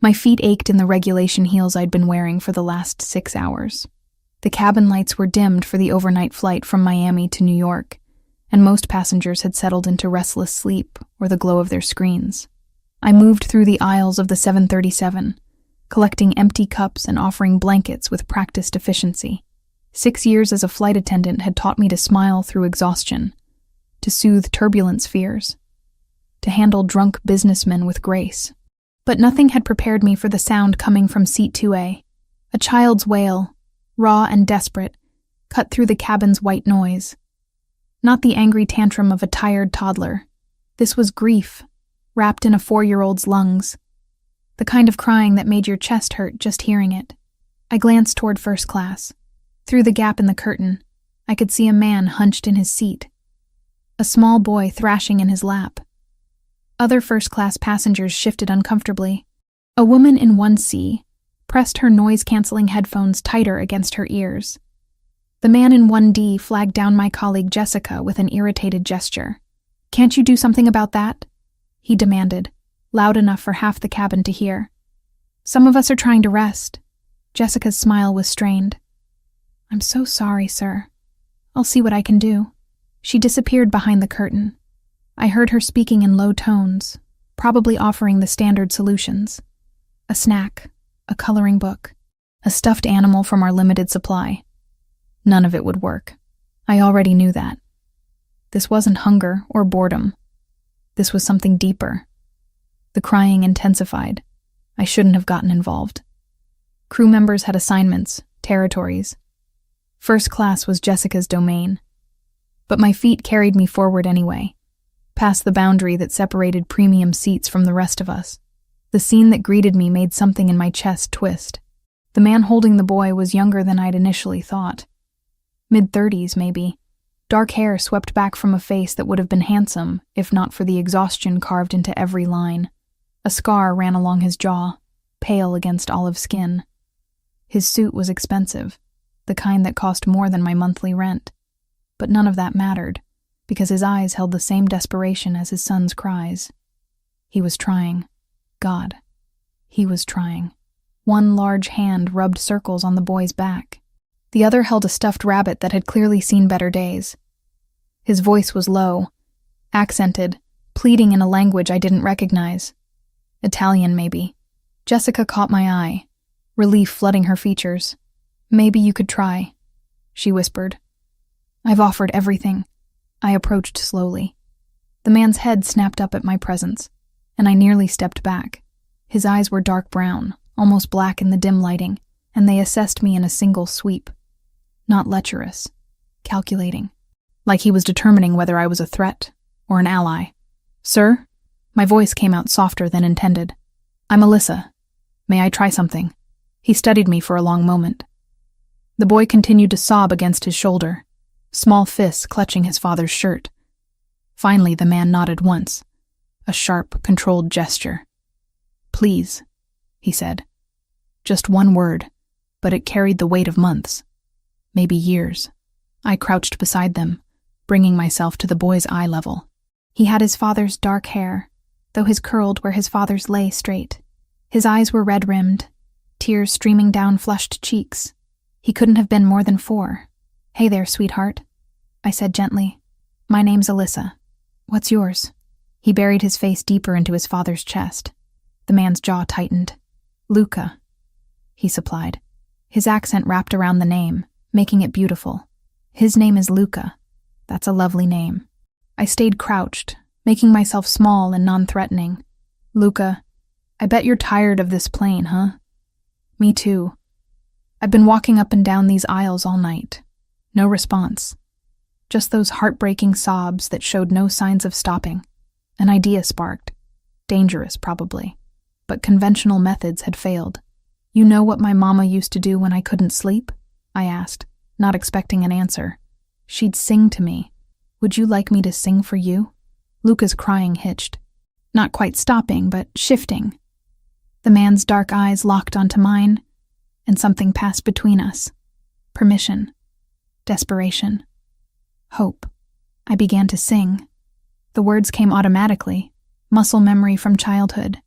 My feet ached in the regulation heels I'd been wearing for the last 6 hours. The cabin lights were dimmed for the overnight flight from Miami to New York, and most passengers had settled into restless sleep or the glow of their screens. I moved through the aisles of the 737, collecting empty cups and offering blankets with practiced efficiency. 6 years as a flight attendant had taught me to smile through exhaustion, to soothe turbulent spheres, to handle drunk businessmen with grace. But nothing had prepared me for the sound coming from seat 2A. A child's wail, raw and desperate, cut through the cabin's white noise. Not the angry tantrum of a tired toddler. This was grief, wrapped in a 4-year-old's lungs. The kind of crying that made your chest hurt just hearing it. I glanced toward first class. Through the gap in the curtain, I could see a man hunched in his seat, a small boy thrashing in his lap. Other first-class passengers shifted uncomfortably. A woman in 1C pressed her noise-canceling headphones tighter against her ears. The man in 1D flagged down my colleague Jessica with an irritated gesture. "Can't you do something about that?" he demanded, loud enough for half the cabin to hear. "Some of us are trying to rest." Jessica's smile was strained. "I'm so sorry, sir. I'll see what I can do." She disappeared behind the curtain. I heard her speaking in low tones, probably offering the standard solutions. A snack, a coloring book, a stuffed animal from our limited supply. None of it would work. I already knew that. This wasn't hunger or boredom. This was something deeper. The crying intensified. I shouldn't have gotten involved. Crew members had assignments, territories. First class was Jessica's domain. But my feet carried me forward anyway, past the boundary that separated premium seats from the rest of us. The scene that greeted me made something in my chest twist. The man holding the boy was younger than I'd initially thought. Mid-30s, maybe. Dark hair swept back from a face that would have been handsome if not for the exhaustion carved into every line. A scar ran along his jaw, pale against olive skin. His suit was expensive, the kind that cost more than my monthly rent. But none of that mattered, because his eyes held the same desperation as his son's cries. He was trying. God, he was trying. One large hand rubbed circles on the boy's back. The other held a stuffed rabbit that had clearly seen better days. His voice was low, accented, pleading in a language I didn't recognize. Italian, maybe. Jessica caught my eye, relief flooding her features. "Maybe you could try," she whispered. "I've offered everything." I approached slowly. The man's head snapped up at my presence, and I nearly stepped back. His eyes were dark brown, almost black in the dim lighting, and they assessed me in a single sweep. Not lecherous, calculating, like he was determining whether I was a threat or an ally. "Sir?" My voice came out softer than intended. "I'm Alyssa. May I try something?" He studied me for a long moment. The boy continued to sob against his shoulder, small fists clutching his father's shirt. Finally, the man nodded once, a sharp, controlled gesture. "Please," he said. Just one word, but it carried the weight of months, maybe years. I crouched beside them, bringing myself to the boy's eye level. He had his father's dark hair, though his curled where his father's lay straight. His eyes were red-rimmed, tears streaming down flushed cheeks. He couldn't have been more than 4. "Hey there, sweetheart," I said gently. "My name's Alyssa. What's yours?" He buried his face deeper into his father's chest. The man's jaw tightened. "Luca," he supplied. His accent wrapped around the name, making it beautiful. "His name is Luca. That's a lovely name." I stayed crouched, making myself small and non-threatening. "Luca, I bet you're tired of this plane, huh?" "Me too. I've been walking up and down these aisles all night. No response. Just those heartbreaking sobs that showed no signs of stopping. An idea sparked. Dangerous, probably. But conventional methods had failed. "You know what my mama used to do when I couldn't sleep?" I asked, not expecting an answer. "She'd sing to me. Would you like me to sing for you?" Luca's crying hitched. Not quite stopping, but shifting. The man's dark eyes locked onto mine, and something passed between us. Permission. Desperation. Hope. I began to sing. The words came automatically, muscle memory from childhood.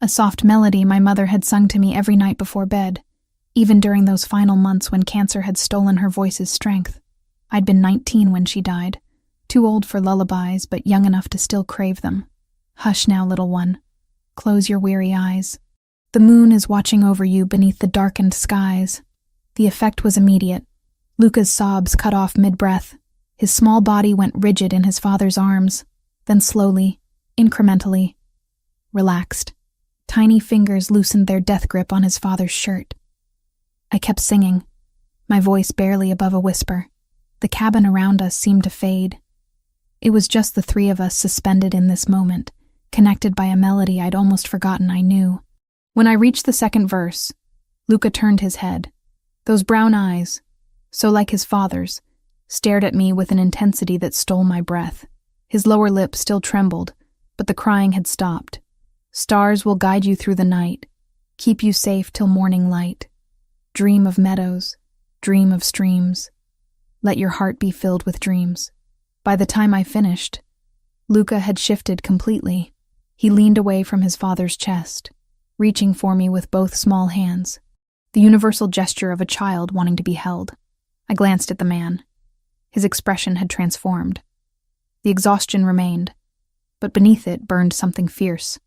a soft melody my mother had sung to me every night before bed, even during those final months when cancer had stolen her voice's strength. I'd been 19 when she died, too old for lullabies but young enough to still crave them. Hush now, little one. Close your weary eyes. The moon is watching over you beneath the darkened skies. The effect was immediate. Luca's sobs cut off mid-breath. His small body went rigid in his father's arms, then slowly, incrementally, relaxed. Tiny fingers loosened their death grip on his father's shirt. I kept singing, my voice barely above a whisper. The cabin around us seemed to fade. It was just the three of us suspended in this moment, connected by a melody I'd almost forgotten I knew. When I reached the second verse, Luca turned his head. Those brown eyes, so like his father's, stared at me with an intensity that stole my breath. His lower lip still trembled, but the crying had stopped. Stars will guide you through the night, keep you safe till morning light. Dream of meadows, dream of streams. Let your heart be filled with dreams. By the time I finished, Luca had shifted completely. He leaned away from his father's chest, reaching for me with both small hands, the universal gesture of a child wanting to be held. I glanced at the man. His expression had transformed. The exhaustion remained, but beneath it burned something fierce.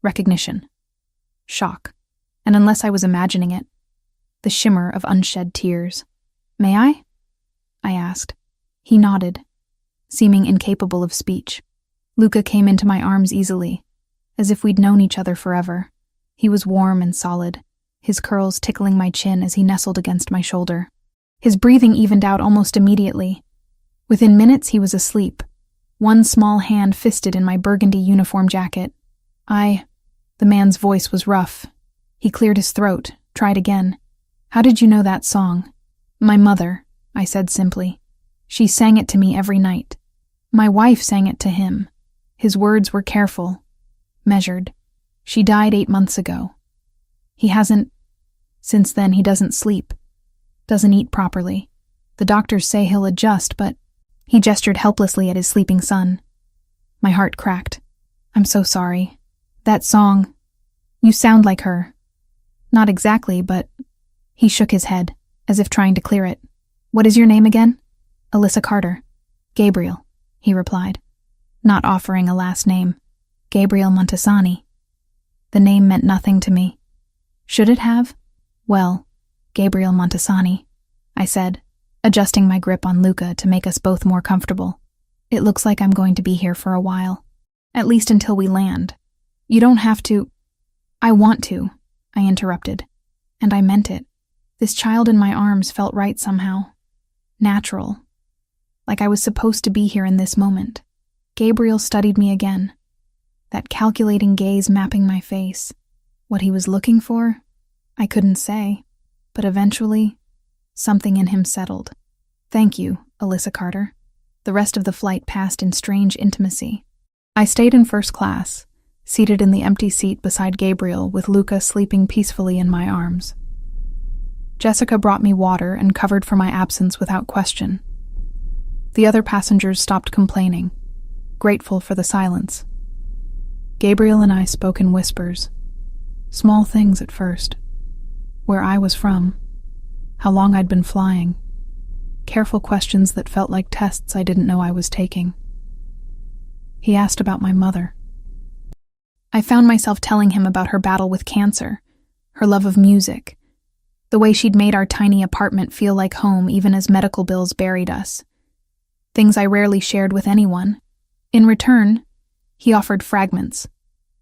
Recognition. Shock. And unless I was imagining it, the shimmer of unshed tears. "May I?" I asked. He nodded, seeming incapable of speech. Luca came into my arms easily, as if we'd known each other forever. He was warm and solid, his curls tickling my chin as he nestled against my shoulder. His breathing evened out almost immediately. Within minutes he was asleep, one small hand fisted in my burgundy uniform jacket. The man's voice was rough. He cleared his throat, tried again. "How did you know that song?" "My mother," I said simply. "She sang it to me every night. My wife sang it to him." His words were careful, measured. "She died 8 months ago. He hasn't. Since then he doesn't sleep, doesn't eat properly. The doctors say he'll adjust, but..." He gestured helplessly at his sleeping son. My heart cracked. "I'm so sorry. That song, you sound like her." "Not exactly, but..." He shook his head, as if trying to clear it. "What is your name again?" "Alyssa Carter." "Gabriel," he replied, not offering a last name. "Gabriel Montesani." The name meant nothing to me. Should it have? "Well, Gabriel Montesani," I said, adjusting my grip on Luca to make us both more comfortable. "It looks like I'm going to be here for a while. At least until we land. You don't have to..." "I want to," I interrupted. And I meant it. This child in my arms felt right somehow. Natural. Like I was supposed to be here in this moment. Gabriel studied me again. That calculating gaze mapping my face. What he was looking for? I couldn't say. But eventually, something in him settled. "Thank you, Alyssa Carter." The rest of the flight passed in strange intimacy. I stayed in first class, seated in the empty seat beside Gabriel with Luca sleeping peacefully in my arms. Jessica brought me water and covered for my absence without question. The other passengers stopped complaining, grateful for the silence. Gabriel and I spoke in whispers. Small things at first. Where I was from, how long I'd been flying. Careful questions that felt like tests I didn't know I was taking. He asked about my mother. I found myself telling him about her battle with cancer, her love of music, the way she'd made our tiny apartment feel like home even as medical bills buried us. Things I rarely shared with anyone. In return, he offered fragments.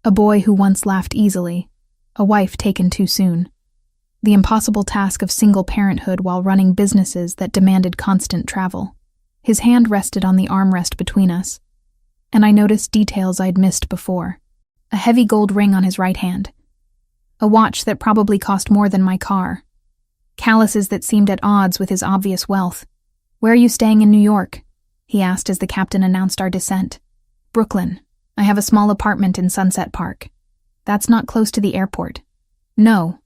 A boy who once laughed easily, a wife taken too soon. The impossible task of single parenthood while running businesses that demanded constant travel. His hand rested on the armrest between us, and I noticed details I'd missed before. A heavy gold ring on his right hand. A watch that probably cost more than my car. Calluses that seemed at odds with his obvious wealth. "Where are you staying in New York?" he asked as the captain announced our descent. "Brooklyn. I have a small apartment in Sunset Park." "That's not close to the airport." "No,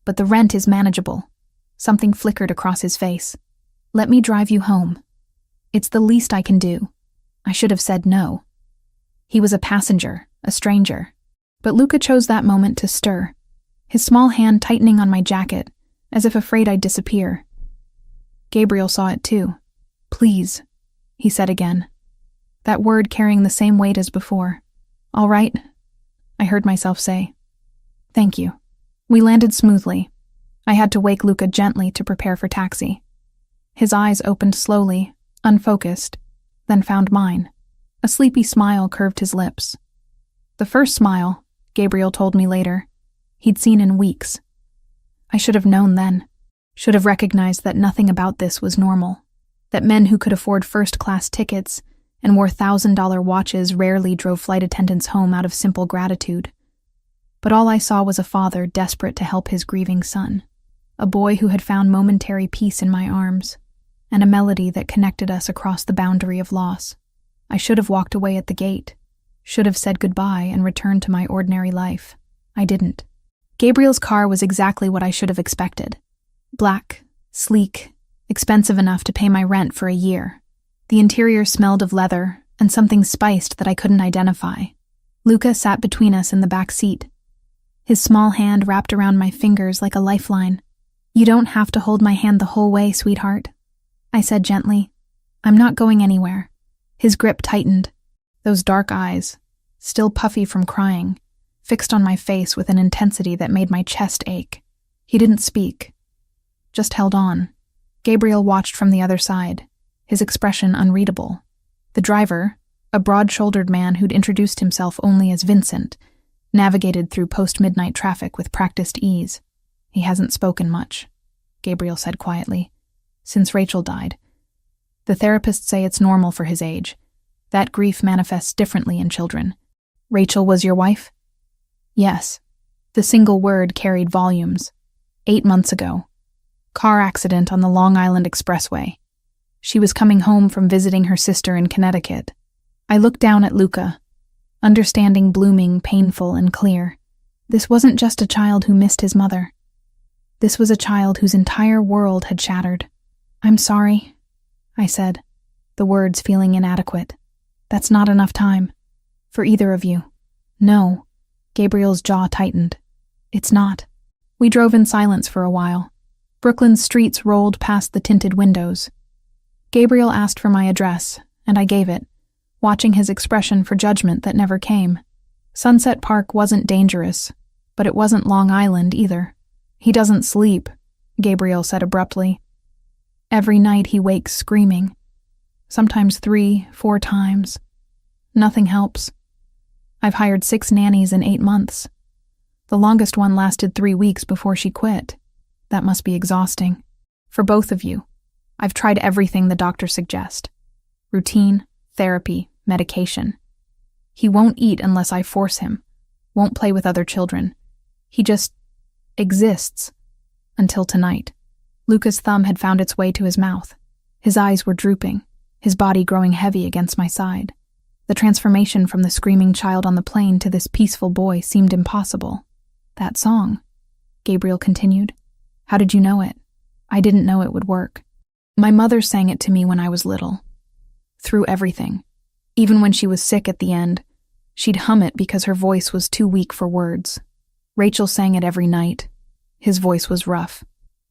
but the rent is manageable." Something flickered across his face. "Let me drive you home. It's the least I can do." I should have said no. He was a passenger, a stranger. But Luca chose that moment to stir, his small hand tightening on my jacket, as if afraid I'd disappear. Gabriel saw it too. "Please," he said again, that word carrying the same weight as before. "All right," I heard myself say. "Thank you." We landed smoothly. I had to wake Luca gently to prepare for taxi. His eyes opened slowly, unfocused, then found mine. A sleepy smile curved his lips. The first smile, Gabriel told me later, he'd seen in weeks. I should have known then, should have recognized that nothing about this was normal, that men who could afford first-class tickets and wore $1,000 watches rarely drove flight attendants home out of simple gratitude. But all I saw was a father desperate to help his grieving son, a boy who had found momentary peace in my arms, and a melody that connected us across the boundary of loss. I should have walked away at the gate, should have said goodbye and returned to my ordinary life. I didn't. Gabriel's car was exactly what I should have expected. Black, sleek, expensive enough to pay my rent for a year. The interior smelled of leather and something spiced that I couldn't identify. Luca sat between us in the back seat, his small hand wrapped around my fingers like a lifeline. "You don't have to hold my hand the whole way, sweetheart," I said gently. "I'm not going anywhere." His grip tightened. Those dark eyes, still puffy from crying, fixed on my face with an intensity that made my chest ache. He didn't speak, just held on. Gabriel watched from the other side, his expression unreadable. The driver, a broad-shouldered man who'd introduced himself only as Vincent, navigated through post-midnight traffic with practiced ease. "He hasn't spoken much," Gabriel said quietly, "since Rachel died. The therapists say it's normal for his age. That grief manifests differently in children." "Rachel was your wife?" "Yes." The single word carried volumes. 8 months ago. Car accident on the Long Island Expressway. She was coming home from visiting her sister in Connecticut. I looked down at Luca, understanding blooming, painful, and clear. This wasn't just a child who missed his mother. This was a child whose entire world had shattered. "I'm sorry," I said, the words feeling inadequate. "That's not enough time. For either of you." "No." Gabriel's jaw tightened. "It's not." We drove in silence for a while. Brooklyn's streets rolled past the tinted windows. Gabriel asked for my address, and I gave it, watching his expression for judgment that never came. Sunset Park wasn't dangerous, but it wasn't Long Island either. "He doesn't sleep," Gabriel said abruptly. "Every night he wakes screaming. Sometimes 3, 4 times. Nothing helps. I've hired 6 nannies in 8 months. The longest one lasted 3 weeks before she quit. That must be exhausting. For both of you, I've tried everything the doctors suggest. Routine, therapy, medication. He won't eat unless I force him, won't play with other children. He just exists. Until tonight." Luca's thumb had found its way to his mouth. His eyes were drooping, his body growing heavy against my side. The transformation from the screaming child on the plane to this peaceful boy seemed impossible. "That song," Gabriel continued. "How did you know it?" "I didn't know it would work. My mother sang it to me when I was little. Through everything. Even when she was sick at the end, she'd hum it because her voice was too weak for words. Rachel sang it every night. His voice was rough.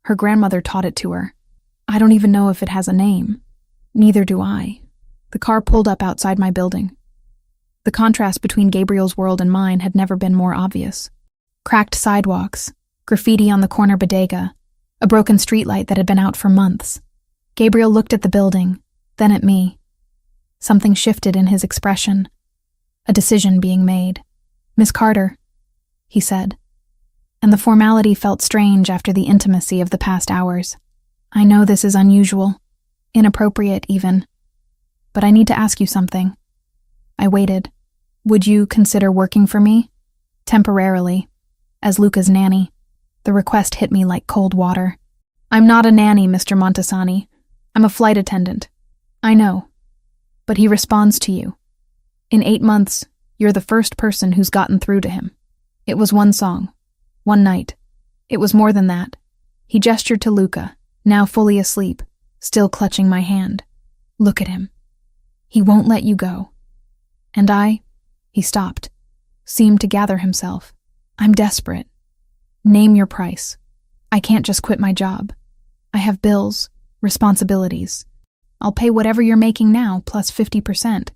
Her grandmother taught it to her. I don't even know if it has a name. Neither do I." The car pulled up outside my building. The contrast between Gabriel's world and mine had never been more obvious. Cracked sidewalks, graffiti on the corner bodega, a broken streetlight that had been out for months. Gabriel looked at the building, then at me. Something shifted in his expression. A decision being made. "Miss Carter," he said. And the formality felt strange after the intimacy of the past hours. "I know this is unusual, inappropriate even, but I need to ask you something." I waited. "Would you consider working for me? Temporarily, as Luca's nanny?" The request hit me like cold water. "I'm not a nanny, Mr. Montesani. I'm a flight attendant." "I know. But he responds to you. In 8 months, you're the first person who's gotten through to him. It was one song, one night. It was more than that." He gestured to Luca, now fully asleep, still clutching my hand. "Look at him. He won't let you go." And he stopped, seemed to gather himself. I'm desperate. Name your price. I can't just quit my job. I have bills, responsibilities. I'll pay whatever you're making now, plus 50%.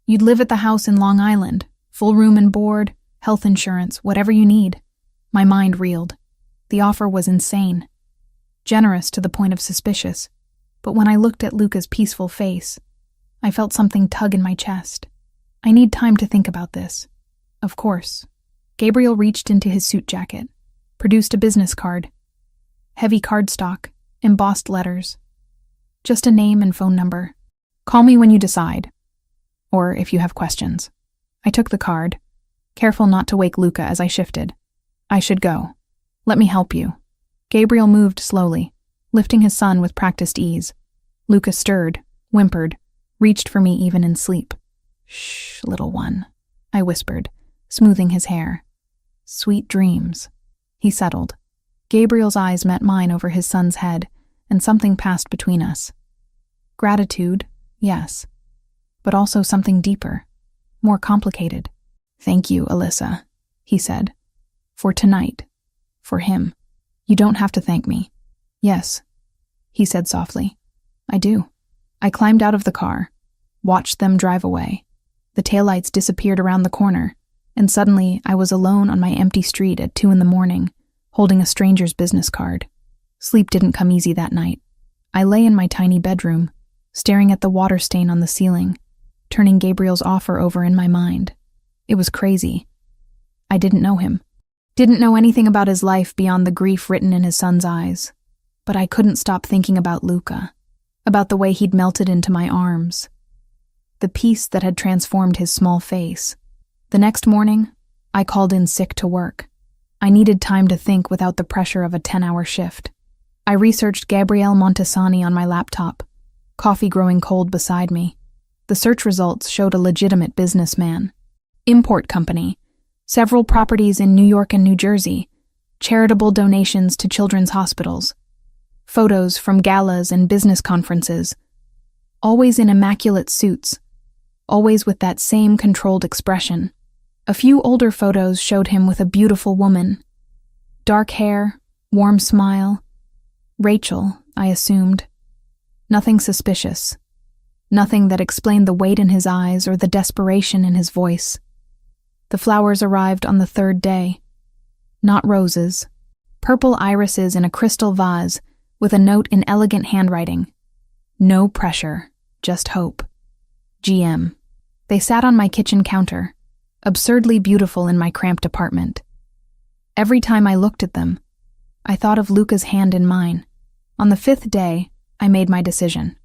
You'd live at the house in Long Island, full room and board, health insurance, whatever you need. My mind reeled. The offer was insane. Generous to the point of suspicious. But when I looked at Luca's peaceful face, I felt something tug in my chest. I need time to think about this. Of course. Gabriel reached into his suit jacket, produced a business card. Heavy cardstock, embossed letters. Just a name and phone number. Call me when you decide. Or if you have questions. I took the card, careful not to wake Luca as I shifted. I should go. Let me help you. Gabriel moved slowly, lifting his son with practiced ease. Luca stirred, whimpered, reached for me even in sleep. Shh, little one, I whispered, smoothing his hair. Sweet dreams. He settled. Gabriel's eyes met mine over his son's head, and something passed between us. Gratitude, yes, but also something deeper, more complicated. Thank you, Alyssa, he said. For tonight. For him. You don't have to thank me. Yes, he said softly. I do. I climbed out of the car, watched them drive away. The taillights disappeared around the corner, and suddenly I was alone on my empty street at 2 a.m, holding a stranger's business card. Sleep didn't come easy that night. I lay in my tiny bedroom, staring at the water stain on the ceiling, turning Gabriel's offer over in my mind. It was crazy. I didn't know him. Didn't know anything about his life beyond the grief written in his son's eyes. But I couldn't stop thinking about Luca, about the way he'd melted into my arms, the peace that had transformed his small face. The next morning, I called in sick to work. I needed time to think without the pressure of a 10-hour shift. I researched Gabriele Montesani on my laptop, coffee growing cold beside me. The search results showed a legitimate businessman. Import company, several properties in New York and New Jersey, charitable donations to children's hospitals, photos from galas and business conferences, always in immaculate suits, always with that same controlled expression. A few older photos showed him with a beautiful woman. Dark hair, warm smile. Rachel, I assumed. Nothing suspicious. Nothing that explained the weight in his eyes or the desperation in his voice. The flowers arrived on the 3rd day. Not roses. Purple irises in a crystal vase with a note in elegant handwriting. No pressure, just hope. GM. They sat on my kitchen counter, absurdly beautiful in my cramped apartment. Every time I looked at them, I thought of Luca's hand in mine. On the 5th day, I made my decision.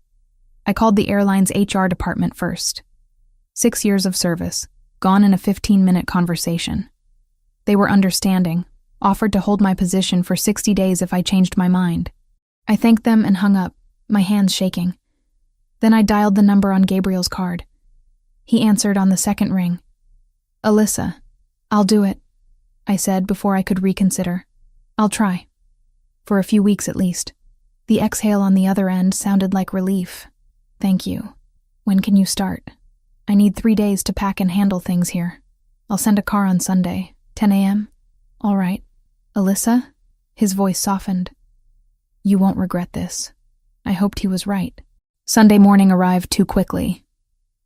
I called the airline's HR department first. 6 years of service, gone in a 15-minute conversation. They were understanding, offered to hold my position for 60 days if I changed my mind. I thanked them and hung up, my hands shaking. Then I dialed the number on Gabriel's card. He answered on the 2nd ring. Alyssa, I'll do it, I said before I could reconsider. I'll try. For a few weeks at least. The exhale on the other end sounded like relief. Thank you. When can you start? I need 3 days to pack and handle things here. I'll send a car on Sunday, 10 a.m. All right. Alyssa? His voice softened. You won't regret this. I hoped he was right. Sunday morning arrived too quickly.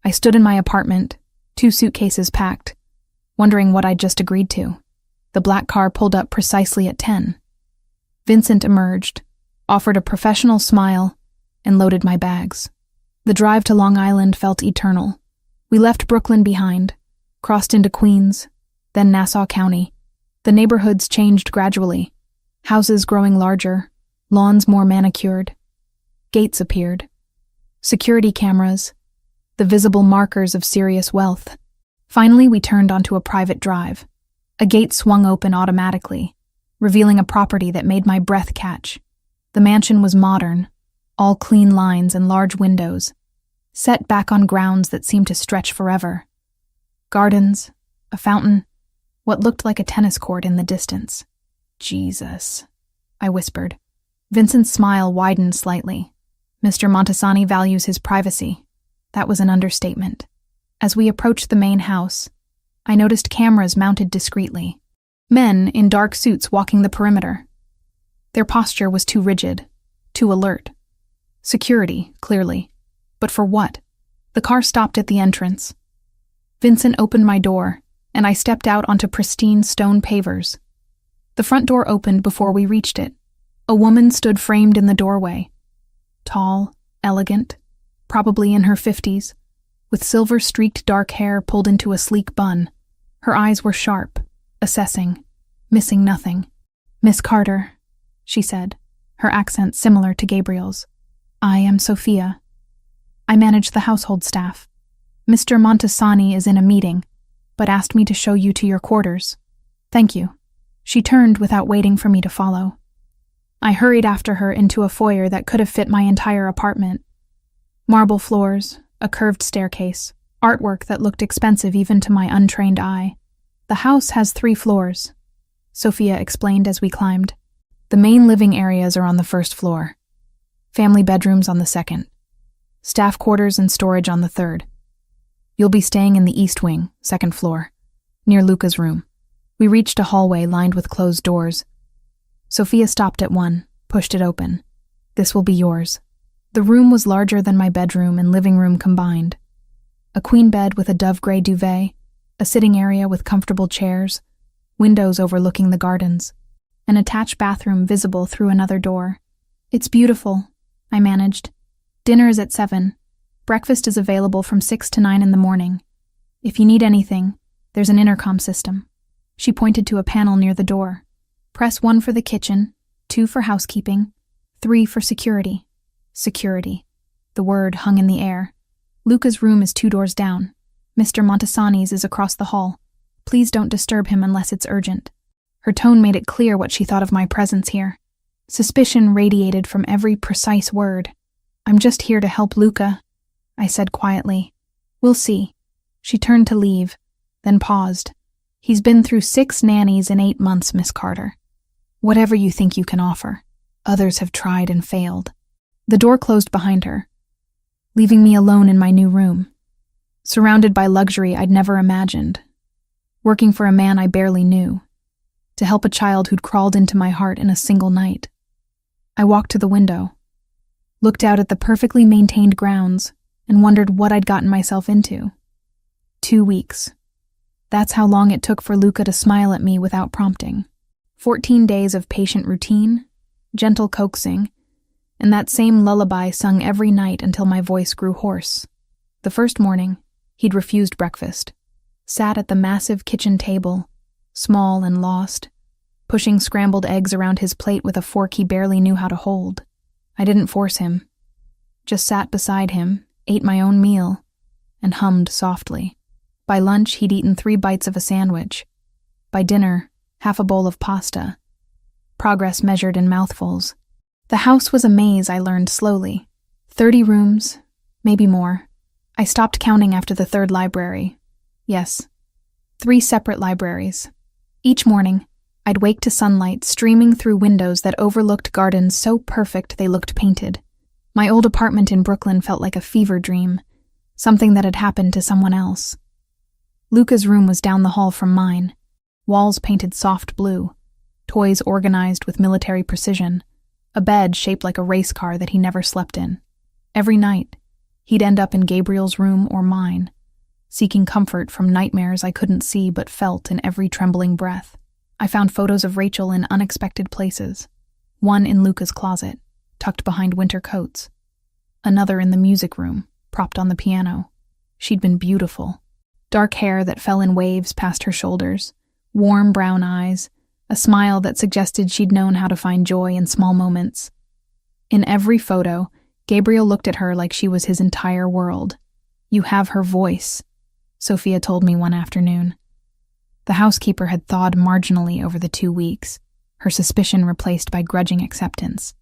I stood in my apartment, 2 suitcases packed, wondering what I'd just agreed to. The black car pulled up precisely at 10. Vincent emerged, offered a professional smile, and loaded my bags. The drive to Long Island felt eternal. We left Brooklyn behind, crossed into Queens, then Nassau County. The neighborhoods changed gradually, houses growing larger, lawns more manicured. Gates appeared. Security cameras, the visible markers of serious wealth. Finally, we turned onto a private drive. A gate swung open automatically, revealing a property that made my breath catch. The mansion was modern, all clean lines and large windows, set back on grounds that seemed to stretch forever. Gardens, a fountain, what looked like a tennis court in the distance. Jesus, I whispered. Vincent's smile widened slightly. Mr. Montesani values his privacy. That was an understatement. As we approached the main house, I noticed cameras mounted discreetly. Men in dark suits walking the perimeter. Their posture was too rigid, too alert. Security, clearly. But for what? The car stopped at the entrance. Vincent opened my door, and I stepped out onto pristine stone pavers. The front door opened before we reached it. A woman stood framed in the doorway. Tall, elegant, probably in her 50s, with silver-streaked dark hair pulled into a sleek bun. Her eyes were sharp, assessing, missing nothing. "Miss Carter," she said, her accent similar to Gabriel's. "I am Sophia. I manage the household staff. Mr. Montesani is in a meeting, but asked me to show you to your quarters." "Thank you." She turned without waiting for me to follow. I hurried after her into a foyer that could have fit my entire apartment. Marble floors, a curved staircase, artwork that looked expensive even to my untrained eye. "The house has 3 floors," Sophia explained as we climbed. "The main living areas are on the 1st floor. Family bedrooms on the 2nd. Staff quarters and storage on the 3rd. You'll be staying in the east wing, 2nd floor, near Luca's room." We reached a hallway lined with closed doors. Sophia stopped at one, pushed it open. "This will be yours." The room was larger than my bedroom and living room combined. A queen bed with a dove-gray duvet, a sitting area with comfortable chairs, windows overlooking the gardens, an attached bathroom visible through another door. "It's beautiful," I managed. "Dinner is at 7. Breakfast is available from 6 to 9 in the morning. If you need anything, there's an intercom system." She pointed to a panel near the door. "Press 1 for the kitchen, 2 for housekeeping, 3 for security." Security. The word hung in the air. "Luca's room is 2 doors down. Mr. Montesani's is across the hall. Please don't disturb him unless it's urgent." Her tone made it clear what she thought of my presence here. Suspicion radiated from every precise word. "I'm just here to help Luca," I said quietly. "We'll see." She turned to leave, then paused. "He's been through 6 nannies in 8 months, Miss Carter. Whatever you think you can offer. Others have tried and failed." The door closed behind her, leaving me alone in my new room, surrounded by luxury I'd never imagined, working for a man I barely knew, to help a child who'd crawled into my heart in a single night. I walked to the window, looked out at the perfectly maintained grounds, and wondered what I'd gotten myself into. 2 weeks. That's how long it took for Luca to smile at me without prompting. 14 days of patient routine, gentle coaxing, and that same lullaby sung every night until my voice grew hoarse. The first morning, he'd refused breakfast, sat at the massive kitchen table, small and lost, pushing scrambled eggs around his plate with a fork he barely knew how to hold. I didn't force him, just sat beside him, ate my own meal, and hummed softly. By lunch, he'd eaten 3 bites of a sandwich. By dinner, half a bowl of pasta. Progress measured in mouthfuls. The house was a maze, I learned slowly. 30 rooms, maybe more. I stopped counting after the 3rd library. Yes, 3 separate libraries. Each morning, I'd wake to sunlight streaming through windows that overlooked gardens so perfect they looked painted. My old apartment in Brooklyn felt like a fever dream, something that had happened to someone else. Luca's room was down the hall from mine, walls painted soft blue, toys organized with military precision, a bed shaped like a race car that he never slept in. Every night, he'd end up in Gabriel's room or mine, seeking comfort from nightmares I couldn't see but felt in every trembling breath. I found photos of Rachel in unexpected places. One in Luca's closet, tucked behind winter coats. Another in the music room, propped on the piano. She'd been beautiful. Dark hair that fell in waves past her shoulders, warm brown eyes, a smile that suggested she'd known how to find joy in small moments. In every photo, Gabriel looked at her like she was his entire world. "You have her voice," Sophia told me one afternoon. The housekeeper had thawed marginally over the 2 weeks, her suspicion replaced by grudging acceptance.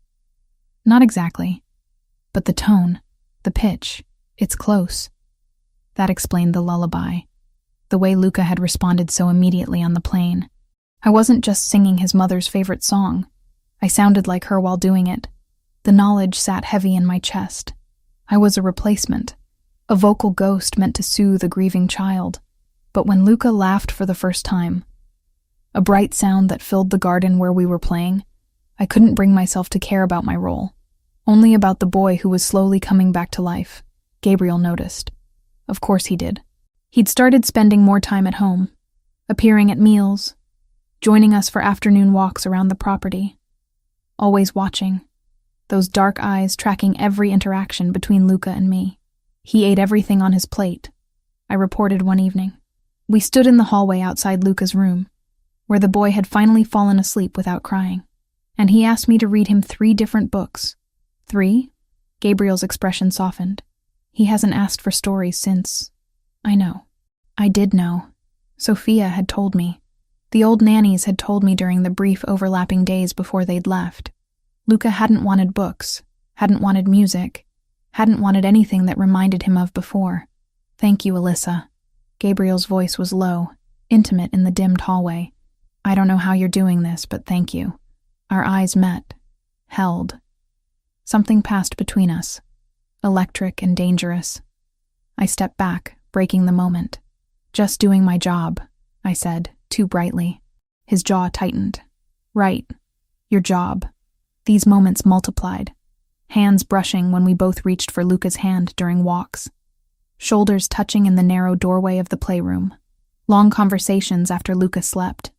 Not exactly, but the tone, the pitch, it's close. That explained the lullaby, the way Luca had responded so immediately on the plane. I wasn't just singing his mother's favorite song. I sounded like her while doing it. The knowledge sat heavy in my chest. I was a replacement, a vocal ghost meant to soothe a grieving child. But when Luca laughed for the first time, a bright sound that filled the garden where we were playing, I couldn't bring myself to care about my role, only about the boy who was slowly coming back to life. Gabriel noticed. Of course he did. He'd started spending more time at home, appearing at meals, joining us for afternoon walks around the property, always watching, those dark eyes tracking every interaction between Luca and me. He ate everything on his plate, I reported one evening. We stood in the hallway outside Luca's room, where the boy had finally fallen asleep without crying, and he asked me to read him 3 different books. 3? Gabriel's expression softened. He hasn't asked for stories since. I know. I did know. Sophia had told me. The old nannies had told me during the brief overlapping days before they'd left. Luca hadn't wanted books, hadn't wanted music, hadn't wanted anything that reminded him of before. Thank you, Alyssa. Gabriel's voice was low, intimate in the dimmed hallway. I don't know how you're doing this, but thank you. Our eyes met, held. Something passed between us, electric and dangerous. I stepped back, breaking the moment. Just doing my job, I said, too brightly. His jaw tightened. Right. Your job. These moments multiplied, hands brushing when we both reached for Luca's hand during walks, shoulders touching in the narrow doorway of the playroom, long conversations after Luca slept.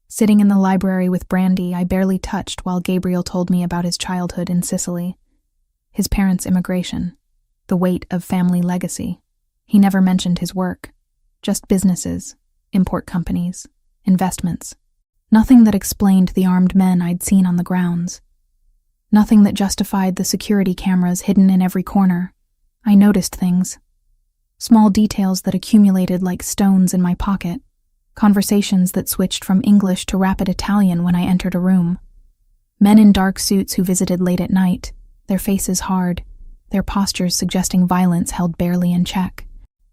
Sitting in the library with Brandy, I barely touched while Gabriel told me about his childhood in Sicily, his parents' immigration, the weight of family legacy. He never mentioned his work, just businesses, import companies, investments. Nothing that explained the armed men I'd seen on the grounds. Nothing that justified the security cameras hidden in every corner. I noticed things. Small details that accumulated like stones in my pocket. Conversations that switched from English to rapid Italian when I entered a room. Men in dark suits who visited late at night, their faces hard, their postures suggesting violence held barely in check.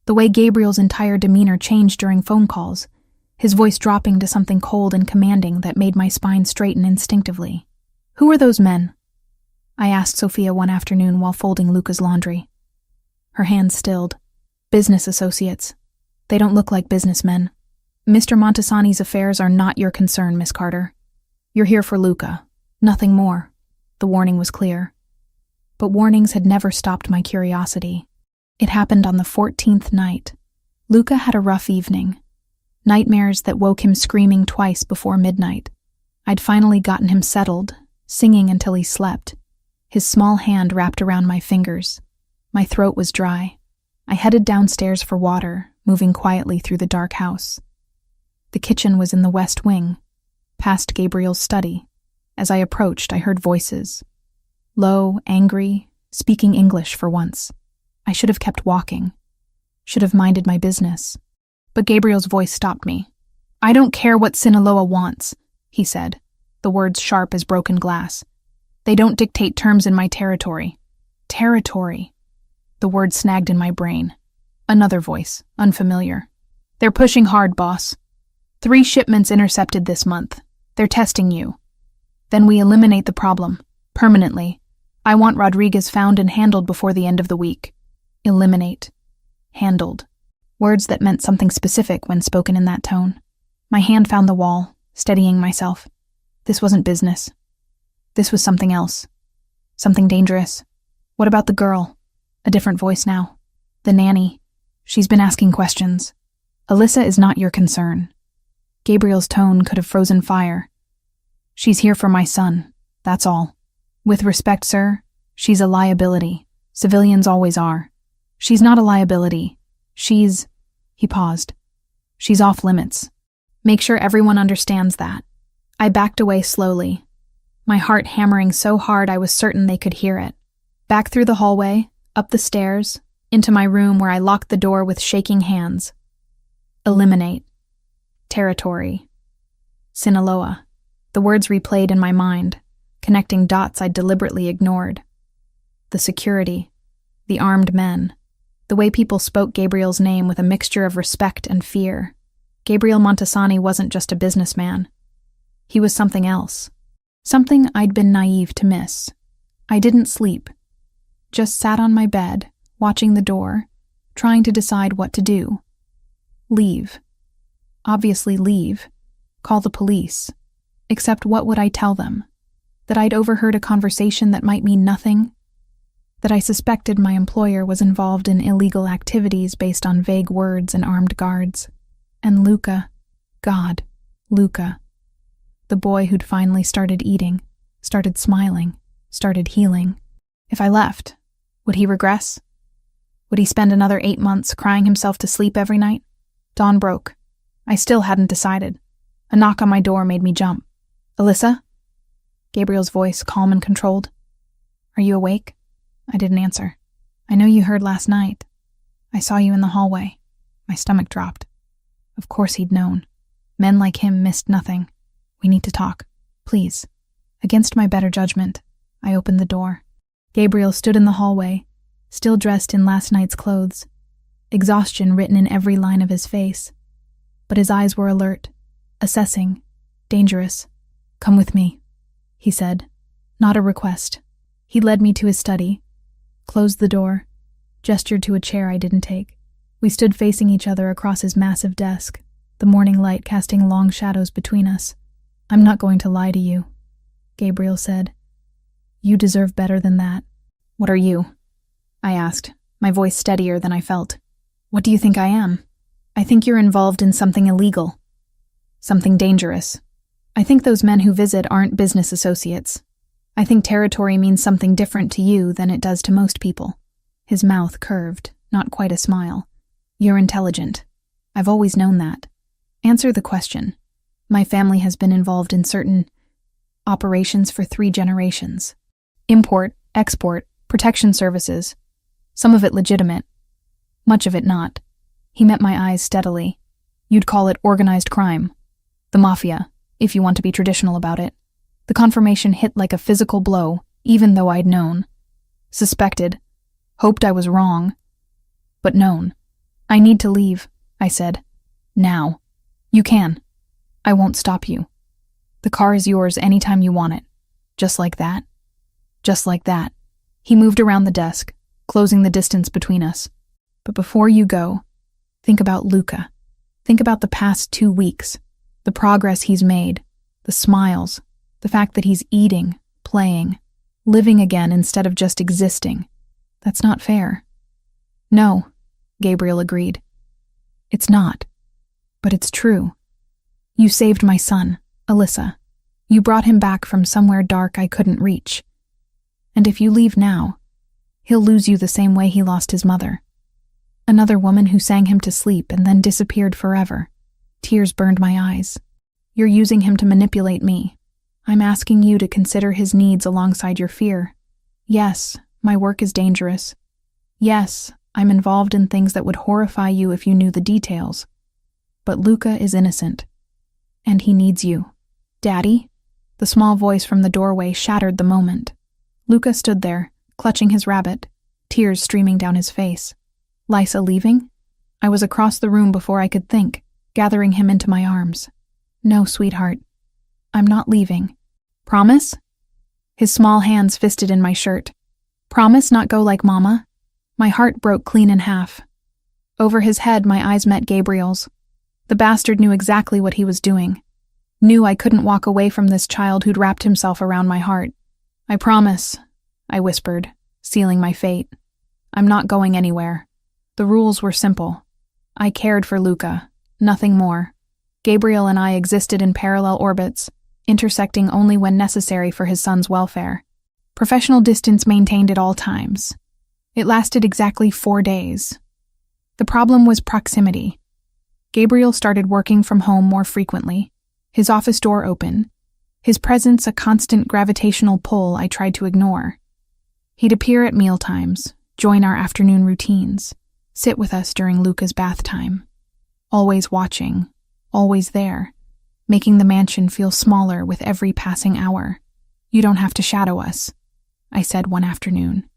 The way Gabriel's entire demeanor changed during phone calls, his voice dropping to something cold and commanding that made my spine straighten instinctively. Who are those men? I asked Sophia one afternoon while folding Luca's laundry. Her hands stilled. Business associates. They don't look like businessmen. Mr. Montesani's affairs are not your concern, Miss Carter. You're here for Luca. Nothing more. The warning was clear. But warnings had never stopped my curiosity. It happened on the 14th night. Luca had a rough evening. Nightmares that woke him screaming twice before midnight. I'd finally gotten him settled, singing until he slept. His small hand wrapped around my fingers. My throat was dry. I headed downstairs for water, moving quietly through the dark house. The kitchen was in the west wing, past Gabriel's study. As I approached, I heard voices. Low, angry, speaking English for once. I should have kept walking. Should have minded my business. But Gabriel's voice stopped me. I don't care what Sinaloa wants, he said, the words sharp as broken glass. They don't dictate terms in my territory. Territory. The word snagged in my brain. Another voice, unfamiliar. They're pushing hard, boss. 3 shipments intercepted this month. They're testing you. Then we eliminate the problem, permanently. I want Rodriguez found and handled before the end of the week. Eliminate. Handled. Words that meant something specific when spoken in that tone. My hand found the wall, steadying myself. This wasn't business. This was something else. Something dangerous. What about the girl? A different voice now. The nanny. She's been asking questions. Alyssa is not your concern. Gabriel's tone could have frozen fire. She's here for my son. That's all. With respect, sir, she's a liability. Civilians always are. She's not a liability. She's... He paused. She's off limits. Make sure everyone understands that. I backed away slowly, my heart hammering so hard I was certain they could hear it. Back through the hallway, up the stairs, into my room where I locked the door with shaking hands. Eliminate. Territory. Sinaloa. The words replayed in my mind, connecting dots I'd deliberately ignored. The security. The armed men. The way people spoke Gabriel's name with a mixture of respect and fear. Gabriel Montesani wasn't just a businessman. He was something else. Something I'd been naive to miss. I didn't sleep. Just sat on my bed, watching the door, trying to decide what to do. Leave. Obviously leave. Call the police. Except what would I tell them? That I'd overheard a conversation that might mean nothing? That I suspected my employer was involved in illegal activities based on vague words and armed guards? And Luca, God, Luca, the boy who'd finally started eating, started smiling, started healing. If I left, would he regress? Would he spend another 8 months crying himself to sleep every night? Dawn broke. I still hadn't decided. A knock on my door made me jump. Alyssa? Gabriel's voice, calm and controlled. Are you awake? I didn't answer. I know you heard last night. I saw you in the hallway. My stomach dropped. Of course he'd known. Men like him missed nothing. We need to talk. Please. Against my better judgment, I opened the door. Gabriel stood in the hallway, still dressed in last night's clothes, exhaustion written in every line of his face. But his eyes were alert, assessing, dangerous. Come with me, he said. Not a request. He led me to his study, closed the door, gestured to a chair I didn't take. We stood facing each other across his massive desk, the morning light casting long shadows between us. I'm not going to lie to you, Gabriel said. You deserve better than that. What are you? I asked, my voice steadier than I felt. What do you think I am? I think you're involved in something illegal. Something dangerous. I think those men who visit aren't business associates. I think territory means something different to you than it does to most people. His mouth curved, not quite a smile. You're intelligent. I've always known that. Answer the question. My family has been involved in certain operations for 3 generations. Import, export, protection services. Some of it legitimate. Much of it not. He met my eyes steadily. You'd call it organized crime. The Mafia, if you want to be traditional about it. The confirmation hit like a physical blow, even though I'd known. Suspected. Hoped I was wrong. But known. I need to leave, I said. Now. You can. I won't stop you. The car is yours anytime you want it. Just like that. Just like that. He moved around the desk, closing the distance between us. But before you go, think about Luca. Think about the past 2 weeks, the progress he's made, the smiles, the fact that he's eating, playing, living again instead of just existing. That's not fair. No, Gabriel agreed. It's not. But it's true. You saved my son, Alyssa. You brought him back from somewhere dark I couldn't reach. And if you leave now, he'll lose you the same way he lost his mother. Another woman who sang him to sleep and then disappeared forever. Tears burned my eyes. You're using him to manipulate me. I'm asking you to consider his needs alongside your fear. Yes, my work is dangerous. Yes, I'm involved in things that would horrify you if you knew the details. But Luca is innocent. And he needs you. Daddy? The small voice from the doorway shattered the moment. Luca stood there, clutching his rabbit, tears streaming down his face. Lysa leaving? I was across the room before I could think, gathering him into my arms. No, sweetheart. I'm not leaving. Promise? His small hands fisted in my shirt. Promise not go like Mama? My heart broke clean in half. Over his head, my eyes met Gabriel's. The bastard knew exactly what he was doing. Knew I couldn't walk away from this child who'd wrapped himself around my heart. I promise, I whispered, sealing my fate. I'm not going anywhere. The rules were simple. I cared for Luca, nothing more. Gabriel and I existed in parallel orbits, intersecting only when necessary for his son's welfare. Professional distance maintained at all times. It lasted exactly 4 days. The problem was proximity. Gabriel started working from home more frequently, his office door open, his presence a constant gravitational pull I tried to ignore. He'd appear at mealtimes, join our afternoon routines, sit with us during Luca's bath time. Always watching, always there, making the mansion feel smaller with every passing hour. You don't have to shadow us, I said one afternoon.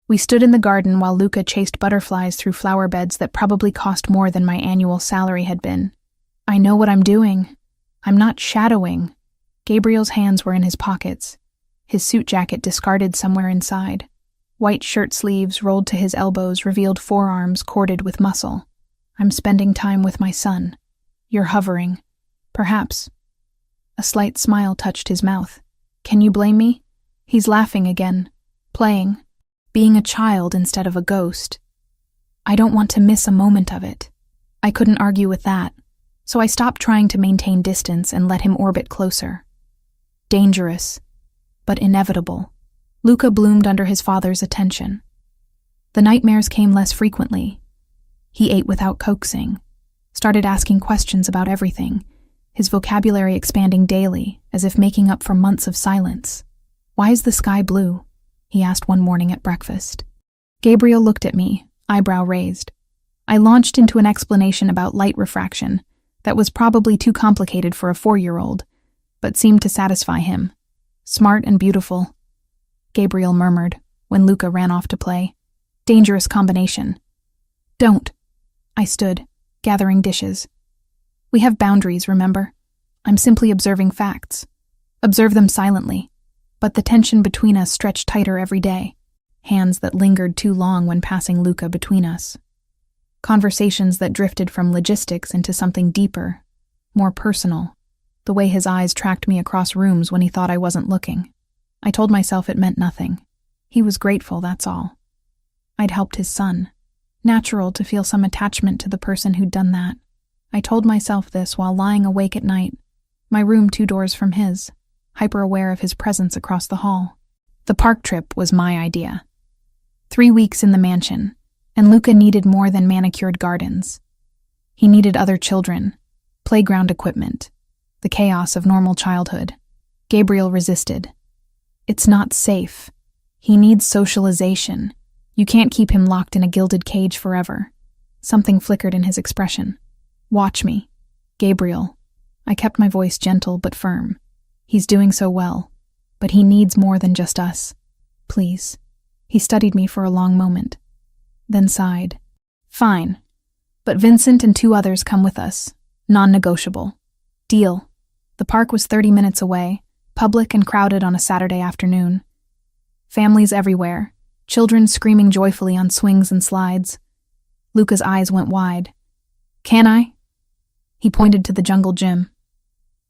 We stood in the garden while Luca chased butterflies through flower beds that probably cost more than my annual salary had been. I know what I'm doing. I'm not shadowing. Gabriel's hands were in his pockets, his suit jacket discarded somewhere inside. White shirt sleeves rolled to his elbows revealed forearms corded with muscle. I'm spending time with my son. You're hovering. Perhaps. A slight smile touched his mouth. Can you blame me? He's laughing again. Playing. Being a child instead of a ghost. I don't want to miss a moment of it. I couldn't argue with that, so I stopped trying to maintain distance and let him orbit closer. Dangerous, but inevitable. Luca bloomed under his father's attention. The nightmares came less frequently. He ate without coaxing, started asking questions about everything, his vocabulary expanding daily, as if making up for months of silence. Why is the sky blue? He asked one morning at breakfast. Gabriel looked at me, eyebrow raised. I launched into an explanation about light refraction that was probably too complicated for a 4-year-old, but seemed to satisfy him. Smart and beautiful, Gabriel murmured when Luca ran off to play. Dangerous combination. Don't. I stood, gathering dishes. We have boundaries, remember? I'm simply observing facts. Observe them silently, but the tension between us stretched tighter every day. Hands that lingered too long when passing Luca between us. Conversations that drifted from logistics into something deeper, more personal. The way his eyes tracked me across rooms when he thought I wasn't looking. I told myself it meant nothing. He was grateful, that's all. I'd helped his son. Natural to feel some attachment to the person who'd done that. I told myself this while lying awake at night, my room 2 doors from his, hyper-aware of his presence across the hall. The park trip was my idea. 3 weeks in the mansion, and Luca needed more than manicured gardens. He needed other children, playground equipment, the chaos of normal childhood. Gabriel resisted. It's not safe. He needs socialization. You can't keep him locked in a gilded cage forever. Something flickered in his expression. Watch me. Gabriel. I kept my voice gentle but firm. He's doing so well, but he needs more than just us. Please. He studied me for a long moment, then sighed. Fine, but Vincent and 2 others come with us. Non-negotiable. Deal. The park was 30 minutes away, public and crowded on a Saturday afternoon. Families everywhere, children screaming joyfully on swings and slides. Luca's eyes went wide. Can I? He pointed to the jungle gym.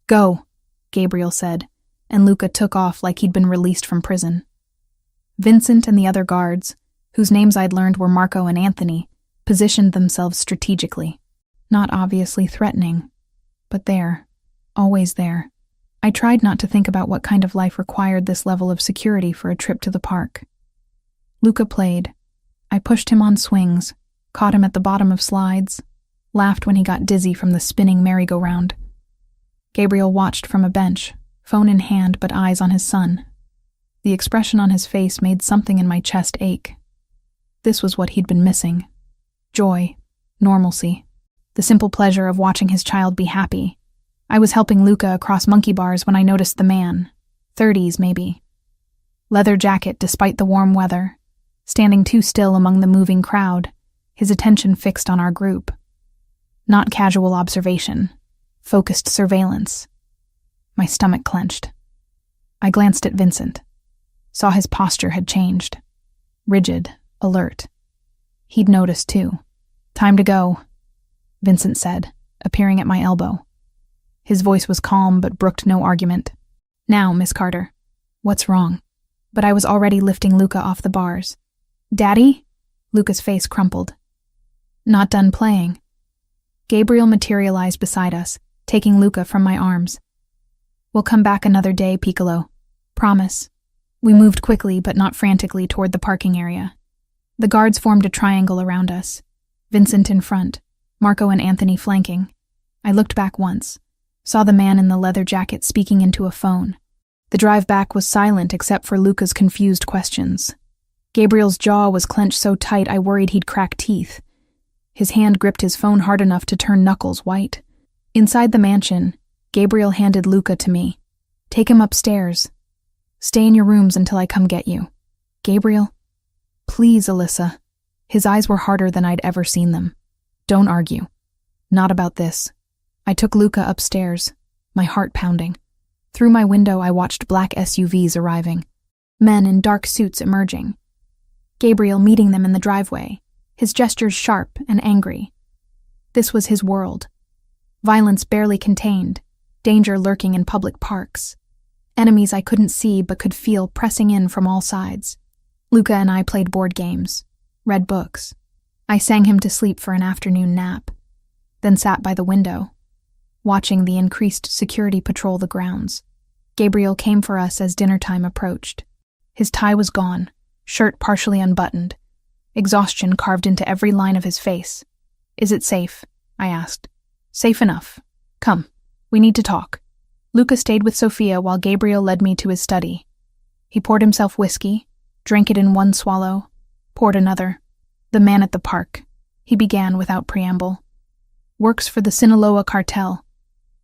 Go, Gabriel said, and Luca took off like he'd been released from prison. Vincent and the other guards, whose names I'd learned were Marco and Anthony, positioned themselves strategically. Not obviously threatening, but there, always there. I tried not to think about what kind of life required this level of security for a trip to the park. Luca played. I pushed him on swings, caught him at the bottom of slides, laughed when he got dizzy from the spinning merry-go-round. Gabriel watched from a bench, phone in hand but eyes on his son. The expression on his face made something in my chest ache. This was what he'd been missing. Joy, normalcy, the simple pleasure of watching his child be happy. I was helping Luca across monkey bars when I noticed the man, 30s maybe. Leather jacket despite the warm weather, standing too still among the moving crowd, his attention fixed on our group. Not casual observation, focused surveillance. My stomach clenched. I glanced at Vincent. Saw his posture had changed. Rigid, alert. He'd noticed too. Time to go, Vincent said, appearing at my elbow. His voice was calm but brooked no argument. Now, Miss Carter. What's wrong? But I was already lifting Luca off the bars. Daddy? Luca's face crumpled. Not done playing. Gabriel materialized beside us, taking Luca from my arms. We'll come back another day, Piccolo. Promise. We moved quickly but not frantically toward the parking area. The guards formed a triangle around us. Vincent in front, Marco and Anthony flanking. I looked back once, saw the man in the leather jacket speaking into a phone. The drive back was silent except for Luca's confused questions. Gabriel's jaw was clenched so tight I worried he'd crack teeth. His hand gripped his phone hard enough to turn knuckles white. Inside the mansion, Gabriel handed Luca to me. Take him upstairs. Stay in your rooms until I come get you. Gabriel? Please, Alyssa. His eyes were harder than I'd ever seen them. Don't argue. Not about this. I took Luca upstairs, my heart pounding. Through my window I watched black SUVs arriving. Men in dark suits emerging. Gabriel meeting them in the driveway, his gestures sharp and angry. This was his world. Violence barely contained, danger lurking in public parks. Enemies I couldn't see but could feel pressing in from all sides. Luca and I played board games, read books. I sang him to sleep for an afternoon nap, then sat by the window, watching the increased security patrol the grounds. Gabriel came for us as dinner time approached. His tie was gone, shirt partially unbuttoned, exhaustion carved into every line of his face. "Is it safe?" I asked. "Safe enough. Come, we need to talk." Luca stayed with Sophia while Gabriel led me to his study. He poured himself whiskey, drank it in one swallow, poured another. "The man at the park," he began without preamble, "works for the Sinaloa cartel.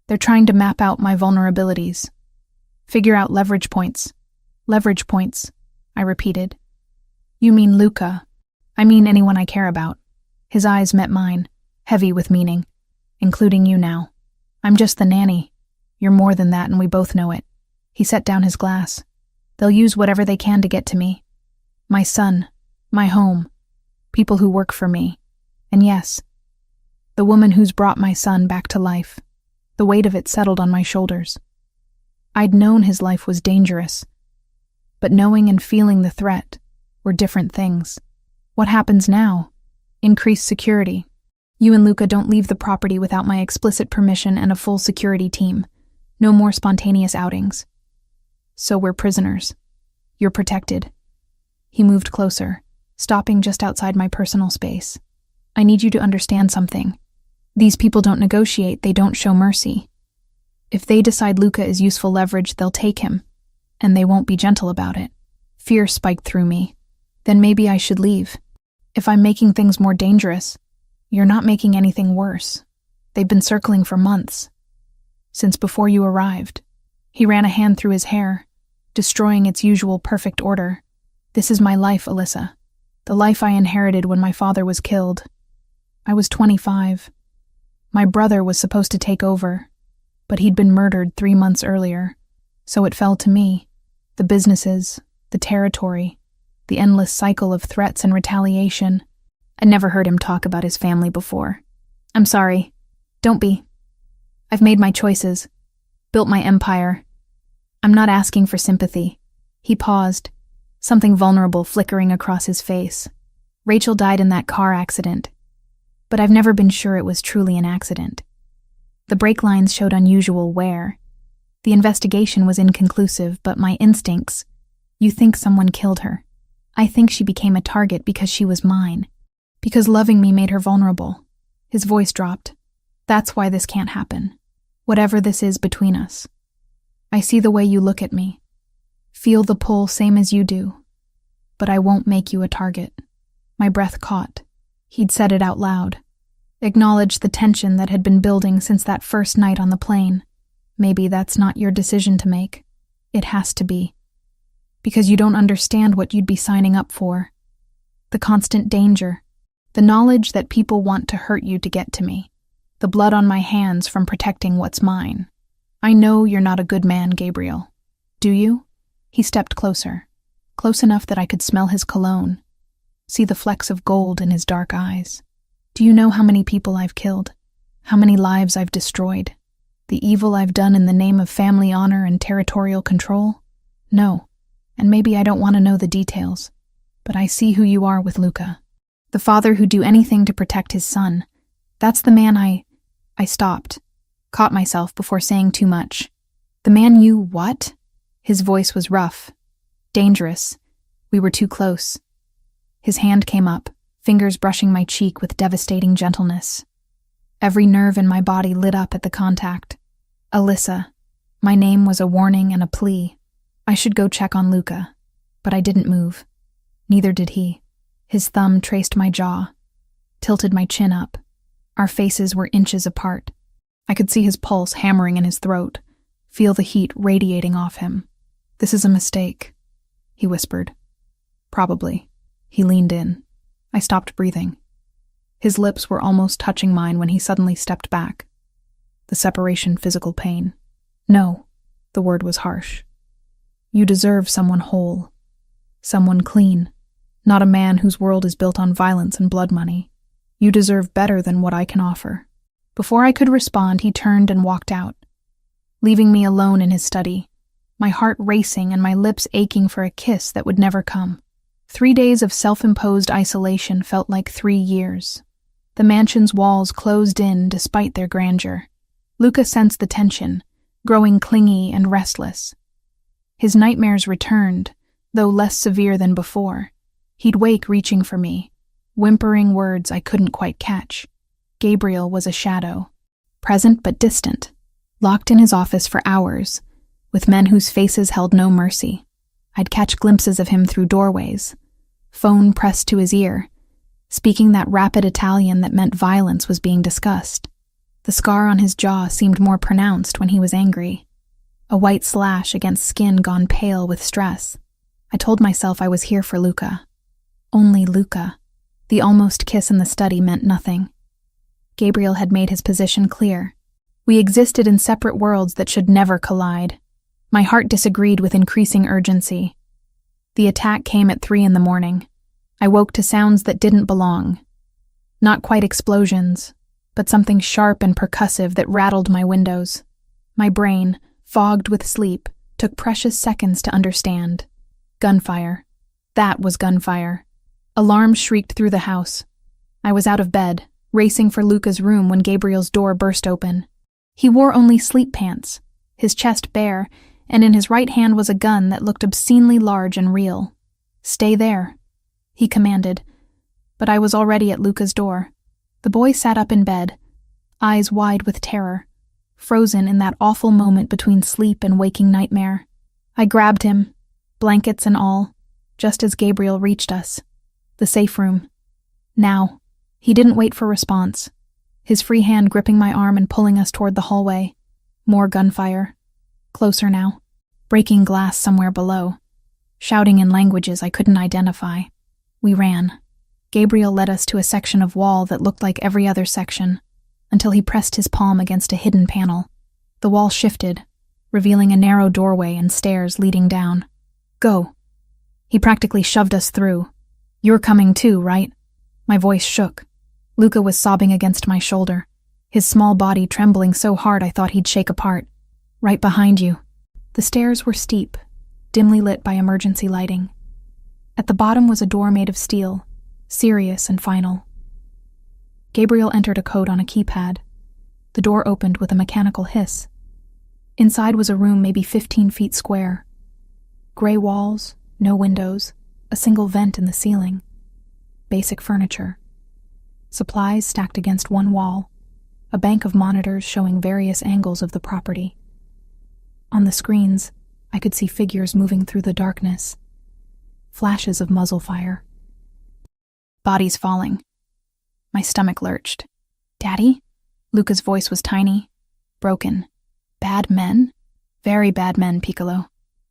They're trying to map out my vulnerabilities. Figure out leverage points." "Leverage points," I repeated. "You mean Luca." "I mean anyone I care about." His eyes met mine, heavy with meaning. "Including you now. I'm just the nanny. You're more than that, and we both know it." He set down his glass. "They'll use whatever they can to get to me. My son, my home, people who work for me. And yes, the woman who's brought my son back to life." The weight of it settled on my shoulders. I'd known his life was dangerous, but knowing and feeling the threat were different things. What happens now? Increased security. You and Luca don't leave the property without my explicit permission and a full security team. No more spontaneous outings. So we're prisoners. You're protected. He moved closer, stopping just outside my personal space. "I need you to understand something. These people don't negotiate, they don't show mercy. If they decide Luca is useful leverage, they'll take him, and they won't be gentle about it." Fear spiked through me. "Then maybe I should leave. If I'm making things more dangerous, you're not making anything worse. They've been circling for months. Since before you arrived." He ran a hand through his hair, destroying its usual perfect order. "This is my life, Alyssa. The life I inherited when my father was killed. I was 25. My brother was supposed to take over, but he'd been murdered 3 months earlier, so it fell to me. The businesses, the territory, the endless cycle of threats and retaliation." I'd never heard him talk about his family before. "I'm sorry. Don't be. I've made my choices, built my empire. I'm not asking for sympathy." He paused, something vulnerable flickering across his face. "Rachel died in that car accident, but I've never been sure it was truly an accident. The brake lines showed unusual wear. The investigation was inconclusive, but my instincts, you think someone killed her. I think she became a target because she was mine, because loving me made her vulnerable." His voice dropped. "That's why this can't happen. Whatever this is between us. I see the way you look at me, feel the pull same as you do, but I won't make you a target." My breath caught. He'd said it out loud. Acknowledged the tension that had been building since that first night on the plane. "Maybe that's not your decision to make. It has to be. Because you don't understand what you'd be signing up for. The constant danger. The knowledge that people want to hurt you to get to me. The blood on my hands from protecting what's mine. I know you're not a good man, Gabriel. Do you?" He stepped closer. Close enough that I could smell his cologne. See the flecks of gold in his dark eyes. "Do you know how many people I've killed? How many lives I've destroyed? The evil I've done in the name of family honor and territorial control? No, and maybe I don't want to know the details, but I see who you are with Luca. The father who'd do anything to protect his son. That's the man I stopped, caught myself before saying too much. The man you what?" His voice was rough, dangerous. We were too close. His hand came up, fingers brushing my cheek with devastating gentleness. Every nerve in my body lit up at the contact. "Alyssa." My name was a warning and a plea. I should go check on Luca, but I didn't move. Neither did he. His thumb traced my jaw, tilted my chin up. Our faces were inches apart. I could see his pulse hammering in his throat, feel the heat radiating off him. "This is a mistake," he whispered. "Probably." He leaned in. I stopped breathing. His lips were almost touching mine when he suddenly stepped back. The separation physical pain. "No," the word was harsh. "You deserve someone whole. Someone clean. Not a man whose world is built on violence and blood money. You deserve better than what I can offer." Before I could respond, he turned and walked out, leaving me alone in his study, my heart racing and my lips aching for a kiss that would never come. 3 days of self-imposed isolation felt like 3 years. The mansion's walls closed in despite their grandeur. Luca sensed the tension, growing clingy and restless. His nightmares returned, though less severe than before. He'd wake reaching for me, whimpering words I couldn't quite catch. Gabriel was a shadow, present but distant, locked in his office for hours, with men whose faces held no mercy. I'd catch glimpses of him through doorways, phone pressed to his ear, speaking that rapid Italian that meant violence was being discussed. The scar on his jaw seemed more pronounced when he was angry, a white slash against skin gone pale with stress. I told myself I was here for Luca. Only Luca. The almost kiss in the study meant nothing. Gabriel had made his position clear. We existed in separate worlds that should never collide. My heart disagreed with increasing urgency. The attack came at 3 a.m. I woke to sounds that didn't belong. Not quite explosions, but something sharp and percussive that rattled my windows. My brain, fogged with sleep, took precious seconds to understand. Gunfire. That was gunfire. Alarms shrieked through the house. I was out of bed, racing for Luca's room when Gabriel's door burst open. He wore only sleep pants, his chest bare, and in his right hand was a gun that looked obscenely large and real. "Stay there," he commanded, but I was already at Luca's door. The boy sat up in bed, eyes wide with terror, frozen in that awful moment between sleep and waking nightmare. I grabbed him, blankets and all, just as Gabriel reached us. The safe room. Now. He didn't wait for response, his free hand gripping my arm and pulling us toward the hallway. More gunfire. Closer now. Breaking glass somewhere below. Shouting in languages I couldn't identify. We ran. Gabriel led us to a section of wall that looked like every other section, until he pressed his palm against a hidden panel. The wall shifted, revealing a narrow doorway and stairs leading down. "Go." He practically shoved us through. "You're coming too, right?" My voice shook. Luca was sobbing against my shoulder, his small body trembling so hard I thought he'd shake apart. "Right behind you." The stairs were steep, dimly lit by emergency lighting. At the bottom was a door made of steel, serious and final. Gabriel entered a code on a keypad. The door opened with a mechanical hiss. Inside was a room maybe 15 feet square. Gray walls, no windows, a single vent in the ceiling. Basic furniture. Supplies stacked against one wall. A bank of monitors showing various angles of the property. On the screens, I could see figures moving through the darkness. Flashes of muzzle fire. Bodies falling. My stomach lurched. "Daddy?" Luca's voice was tiny, broken. "Bad men?" "Very bad men, Piccolo."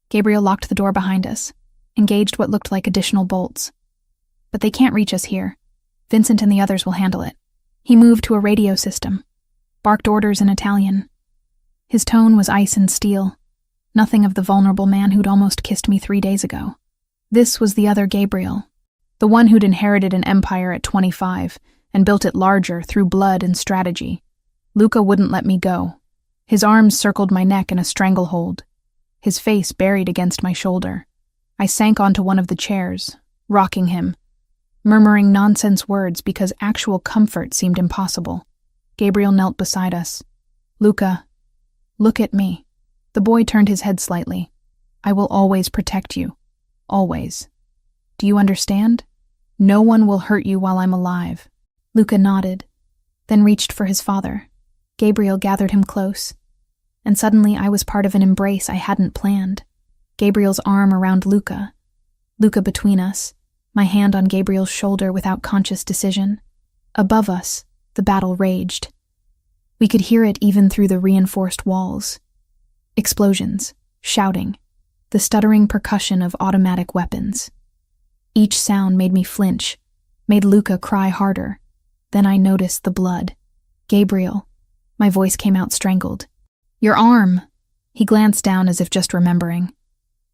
Gabriel locked the door behind us, engaged what looked like additional bolts. "But they can't reach us here. Vincent and the others will handle it." He moved to a radio system, barked orders in Italian. His tone was ice and steel, nothing of the vulnerable man who'd almost kissed me 3 days ago. This was the other Gabriel, the one who'd inherited an empire at 25 and built it larger through blood and strategy. Luca wouldn't let me go. His arms circled my neck in a stranglehold, his face buried against my shoulder. I sank onto one of the chairs, rocking him, murmuring nonsense words because actual comfort seemed impossible. Gabriel knelt beside us. "Luca, look at me." The boy turned his head slightly. "I will always protect you. Always. Do you understand? No one will hurt you while I'm alive." Luca nodded, then reached for his father. Gabriel gathered him close, and suddenly I was part of an embrace I hadn't planned. Gabriel's arm around Luca. Luca between us, my hand on Gabriel's shoulder without conscious decision. Above us, the battle raged. We could hear it even through the reinforced walls. Explosions, shouting, the stuttering percussion of automatic weapons. Each sound made me flinch, made Luca cry harder. Then I noticed the blood. "Gabriel." My voice came out strangled. "Your arm." He glanced down as if just remembering.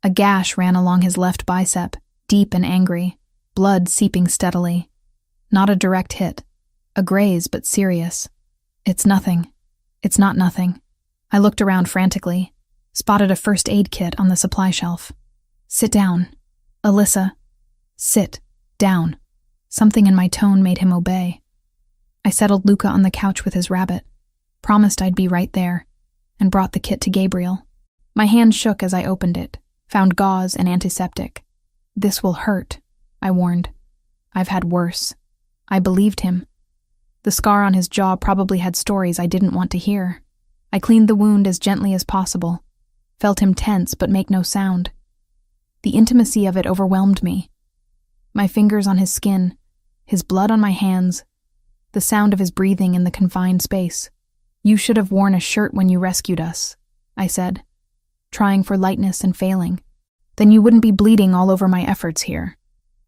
A gash ran along his left bicep, deep and angry, blood seeping steadily. Not a direct hit. A graze, but serious. It's nothing. It's not nothing. I looked around frantically, spotted a first aid kit on the supply shelf. Sit down. Alyssa, sit down. Something in my tone made him obey. I settled Luca on the couch with his rabbit, promised I'd be right there, and brought the kit to Gabriel. My hand shook as I opened it, found gauze and antiseptic. This will hurt, I warned. I've had worse. I believed him. The scar on his jaw probably had stories I didn't want to hear. I cleaned the wound as gently as possible, felt him tense but make no sound. The intimacy of it overwhelmed me. My fingers on his skin, his blood on my hands, the sound of his breathing in the confined space. You should have worn a shirt when you rescued us, I said, trying for lightness and failing. Then you wouldn't be bleeding all over my efforts here.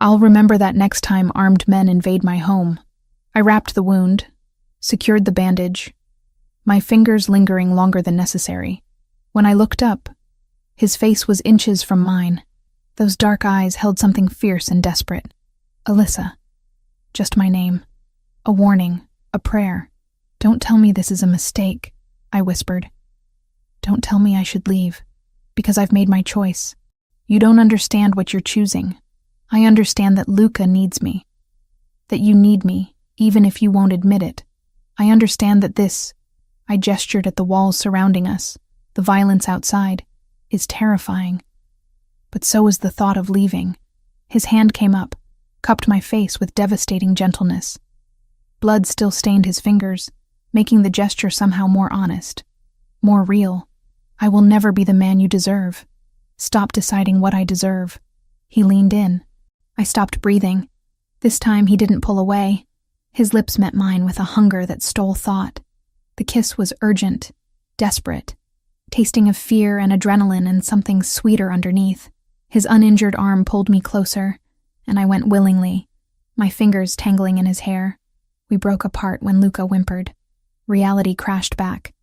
I'll remember that next time armed men invade my home. I wrapped the wound, secured the bandage, my fingers lingering longer than necessary. When I looked up, his face was inches from mine. Those dark eyes held something fierce and desperate. Alyssa. Just my name. A warning. A prayer. Don't tell me this is a mistake, I whispered. Don't tell me I should leave, because I've made my choice. You don't understand what you're choosing. I understand that Luca needs me. That you need me, even if you won't admit it. I understand that this, I gestured at the walls surrounding us, the violence outside, is terrifying. But so is the thought of leaving. His hand came up, cupped my face with devastating gentleness. Blood still stained his fingers, making the gesture somehow more honest, more real. I will never be the man you deserve. Stop deciding what I deserve. He leaned in. I stopped breathing. This time he didn't pull away. His lips met mine with a hunger that stole thought. The kiss was urgent, desperate, tasting of fear and adrenaline and something sweeter underneath. His uninjured arm pulled me closer, and I went willingly, my fingers tangling in his hair. We broke apart when Luca whimpered. Reality crashed back.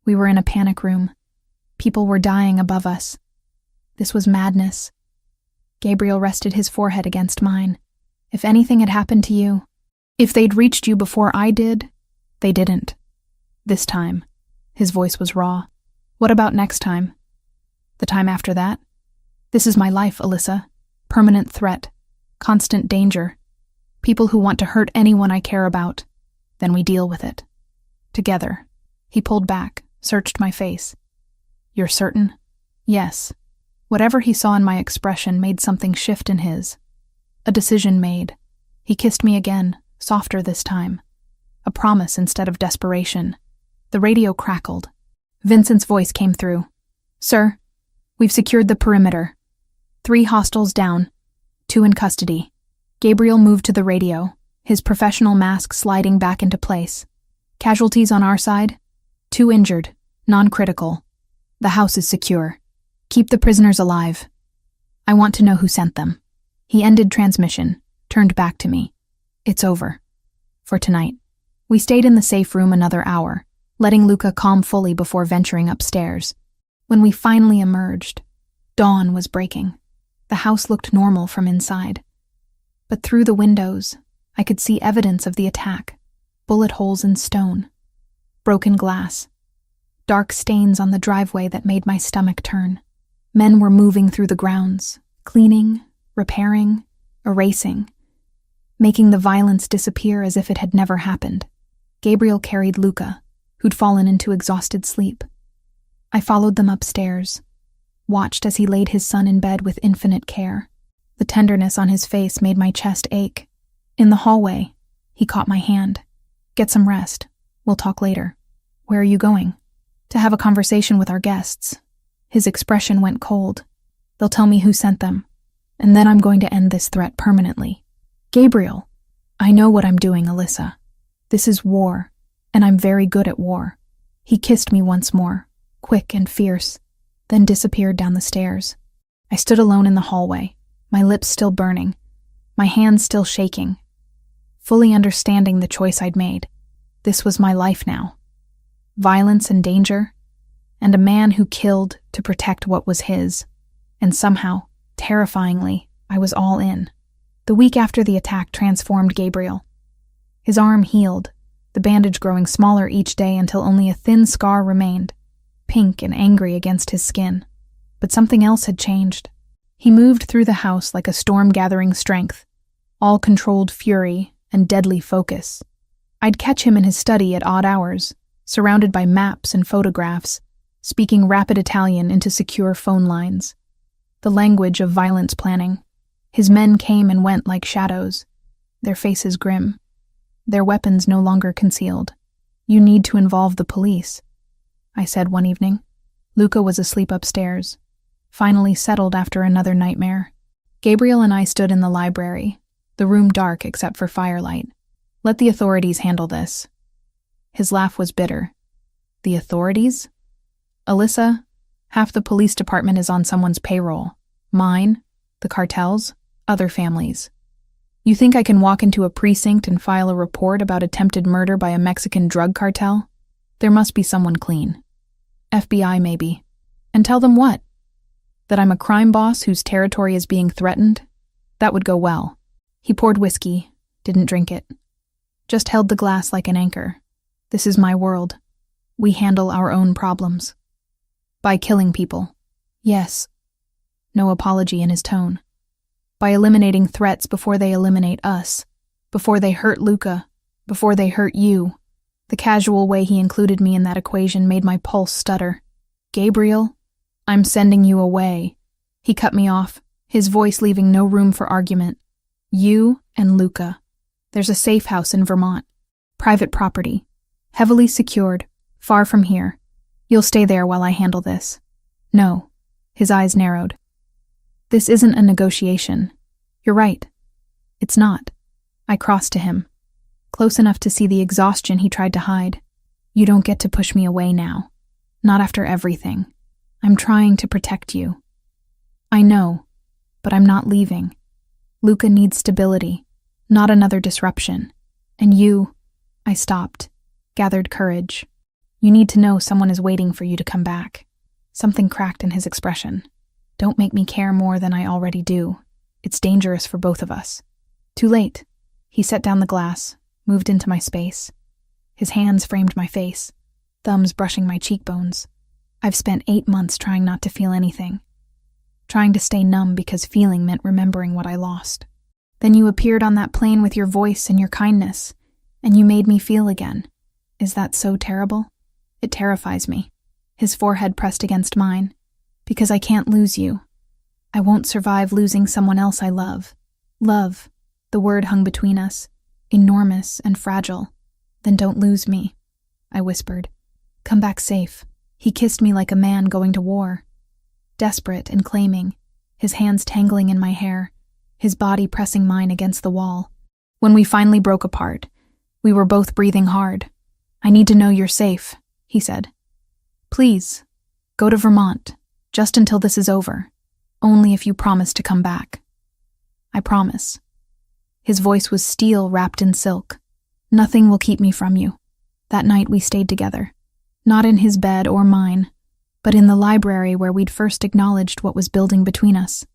We were in a panic room. People were dying above us. This was madness. Gabriel rested his forehead against mine. If anything had happened to you, if they'd reached you before I did, they didn't. This time. His voice was raw. What about next time? The time after that? This is my life, Alyssa. Permanent threat. Constant danger. People who want to hurt anyone I care about. Then we deal with it. Together. He pulled back, searched my face. You're certain? Yes. Whatever he saw in my expression made something shift in his. A decision made. He kissed me again, softer this time. A promise instead of desperation. The radio crackled. Vincent's voice came through. Sir, we've secured the perimeter. 3 hostiles down, 2 in custody. Gabriel moved to the radio, his professional mask sliding back into place. Casualties on our side? 2 injured, non-critical. The house is secure. Keep the prisoners alive. I want to know who sent them. He ended transmission, turned back to me. It's over. For tonight. We stayed in the safe room another hour, letting Luca calm fully before venturing upstairs. When we finally emerged, dawn was breaking. The house looked normal from inside. But through the windows, I could see evidence of the attack. Bullet holes in stone. Broken glass. Dark stains on the driveway that made my stomach turn. Men were moving through the grounds, cleaning, repairing, erasing, making the violence disappear as if it had never happened. Gabriel carried Luca, who'd fallen into exhausted sleep. I followed them upstairs, watched as he laid his son in bed with infinite care. The tenderness on his face made my chest ache. In the hallway, he caught my hand. Get some rest. We'll talk later. Where are you going? To have a conversation with our guests. His expression went cold. They'll tell me who sent them, and then I'm going to end this threat permanently. Gabriel, I know what I'm doing, Alyssa. This is war, and I'm very good at war. He kissed me once more, quick and fierce, then disappeared down the stairs. I stood alone in the hallway, my lips still burning, my hands still shaking, fully understanding the choice I'd made. This was my life now. Violence and danger, and a man who killed to protect what was his. And somehow, terrifyingly, I was all in. The week after the attack transformed Gabriel. His arm healed, the bandage growing smaller each day until only a thin scar remained, pink and angry against his skin. But something else had changed. He moved through the house like a storm gathering strength, all controlled fury and deadly focus. I'd catch him in his study at odd hours, surrounded by maps and photographs, speaking rapid Italian into secure phone lines. The language of violence planning. His men came and went like shadows, their faces grim, their weapons no longer concealed. "You need to involve the police," I said one evening. Luca was asleep upstairs, finally settled after another nightmare. Gabriel and I stood in the library, the room dark except for firelight. "Let the authorities handle this." His laugh was bitter. "The authorities? Alyssa, half the police department is on someone's payroll. Mine, the cartels, other families. You think I can walk into a precinct and file a report about attempted murder by a Mexican drug cartel? There must be someone clean. FBI, maybe. And tell them what? That I'm a crime boss whose territory is being threatened? That would go well." He poured whiskey, didn't drink it. Just held the glass like an anchor. "This is my world. We handle our own problems. By killing people. Yes." No apology in his tone. "By eliminating threats before they eliminate us. Before they hurt Luca. Before they hurt you." The casual way he included me in that equation made my pulse stutter. "Gabriel, I'm sending you away." He cut me off, his voice leaving no room for argument. "You and Luca. There's a safe house in Vermont. Private property. Heavily secured. Far from here. You'll stay there while I handle this." "No." His eyes narrowed. "This isn't a negotiation. You're right. It's not." I crossed to him, close enough to see the exhaustion he tried to hide. "You don't get to push me away now. Not after everything. I'm trying to protect you." "I know, but I'm not leaving. Luca needs stability, not another disruption. And you..." I stopped, gathered courage. "You need to know someone is waiting for you to come back." Something cracked in his expression. "Don't make me care more than I already do. It's dangerous for both of us." Too late. He set down the glass, moved into my space. His hands framed my face, thumbs brushing my cheekbones. I've spent 8 months trying not to feel anything. Trying to stay numb because feeling meant remembering what I lost. Then you appeared on that plane with your voice and your kindness, and you made me feel again. Is that so terrible? It terrifies me. His forehead pressed against mine. Because I can't lose you. I won't survive losing someone else I love. Love, the word hung between us, enormous and fragile. Then don't lose me, I whispered. Come back safe. He kissed me like a man going to war. Desperate and claiming, his hands tangling in my hair, his body pressing mine against the wall. When we finally broke apart, we were both breathing hard. I need to know you're safe, he said. Please, go to Vermont, just until this is over. Only if you promise to come back. I promise. His voice was steel wrapped in silk. Nothing will keep me from you. That night we stayed together. Not in his bed or mine, but in the library where we'd first acknowledged what was building between us.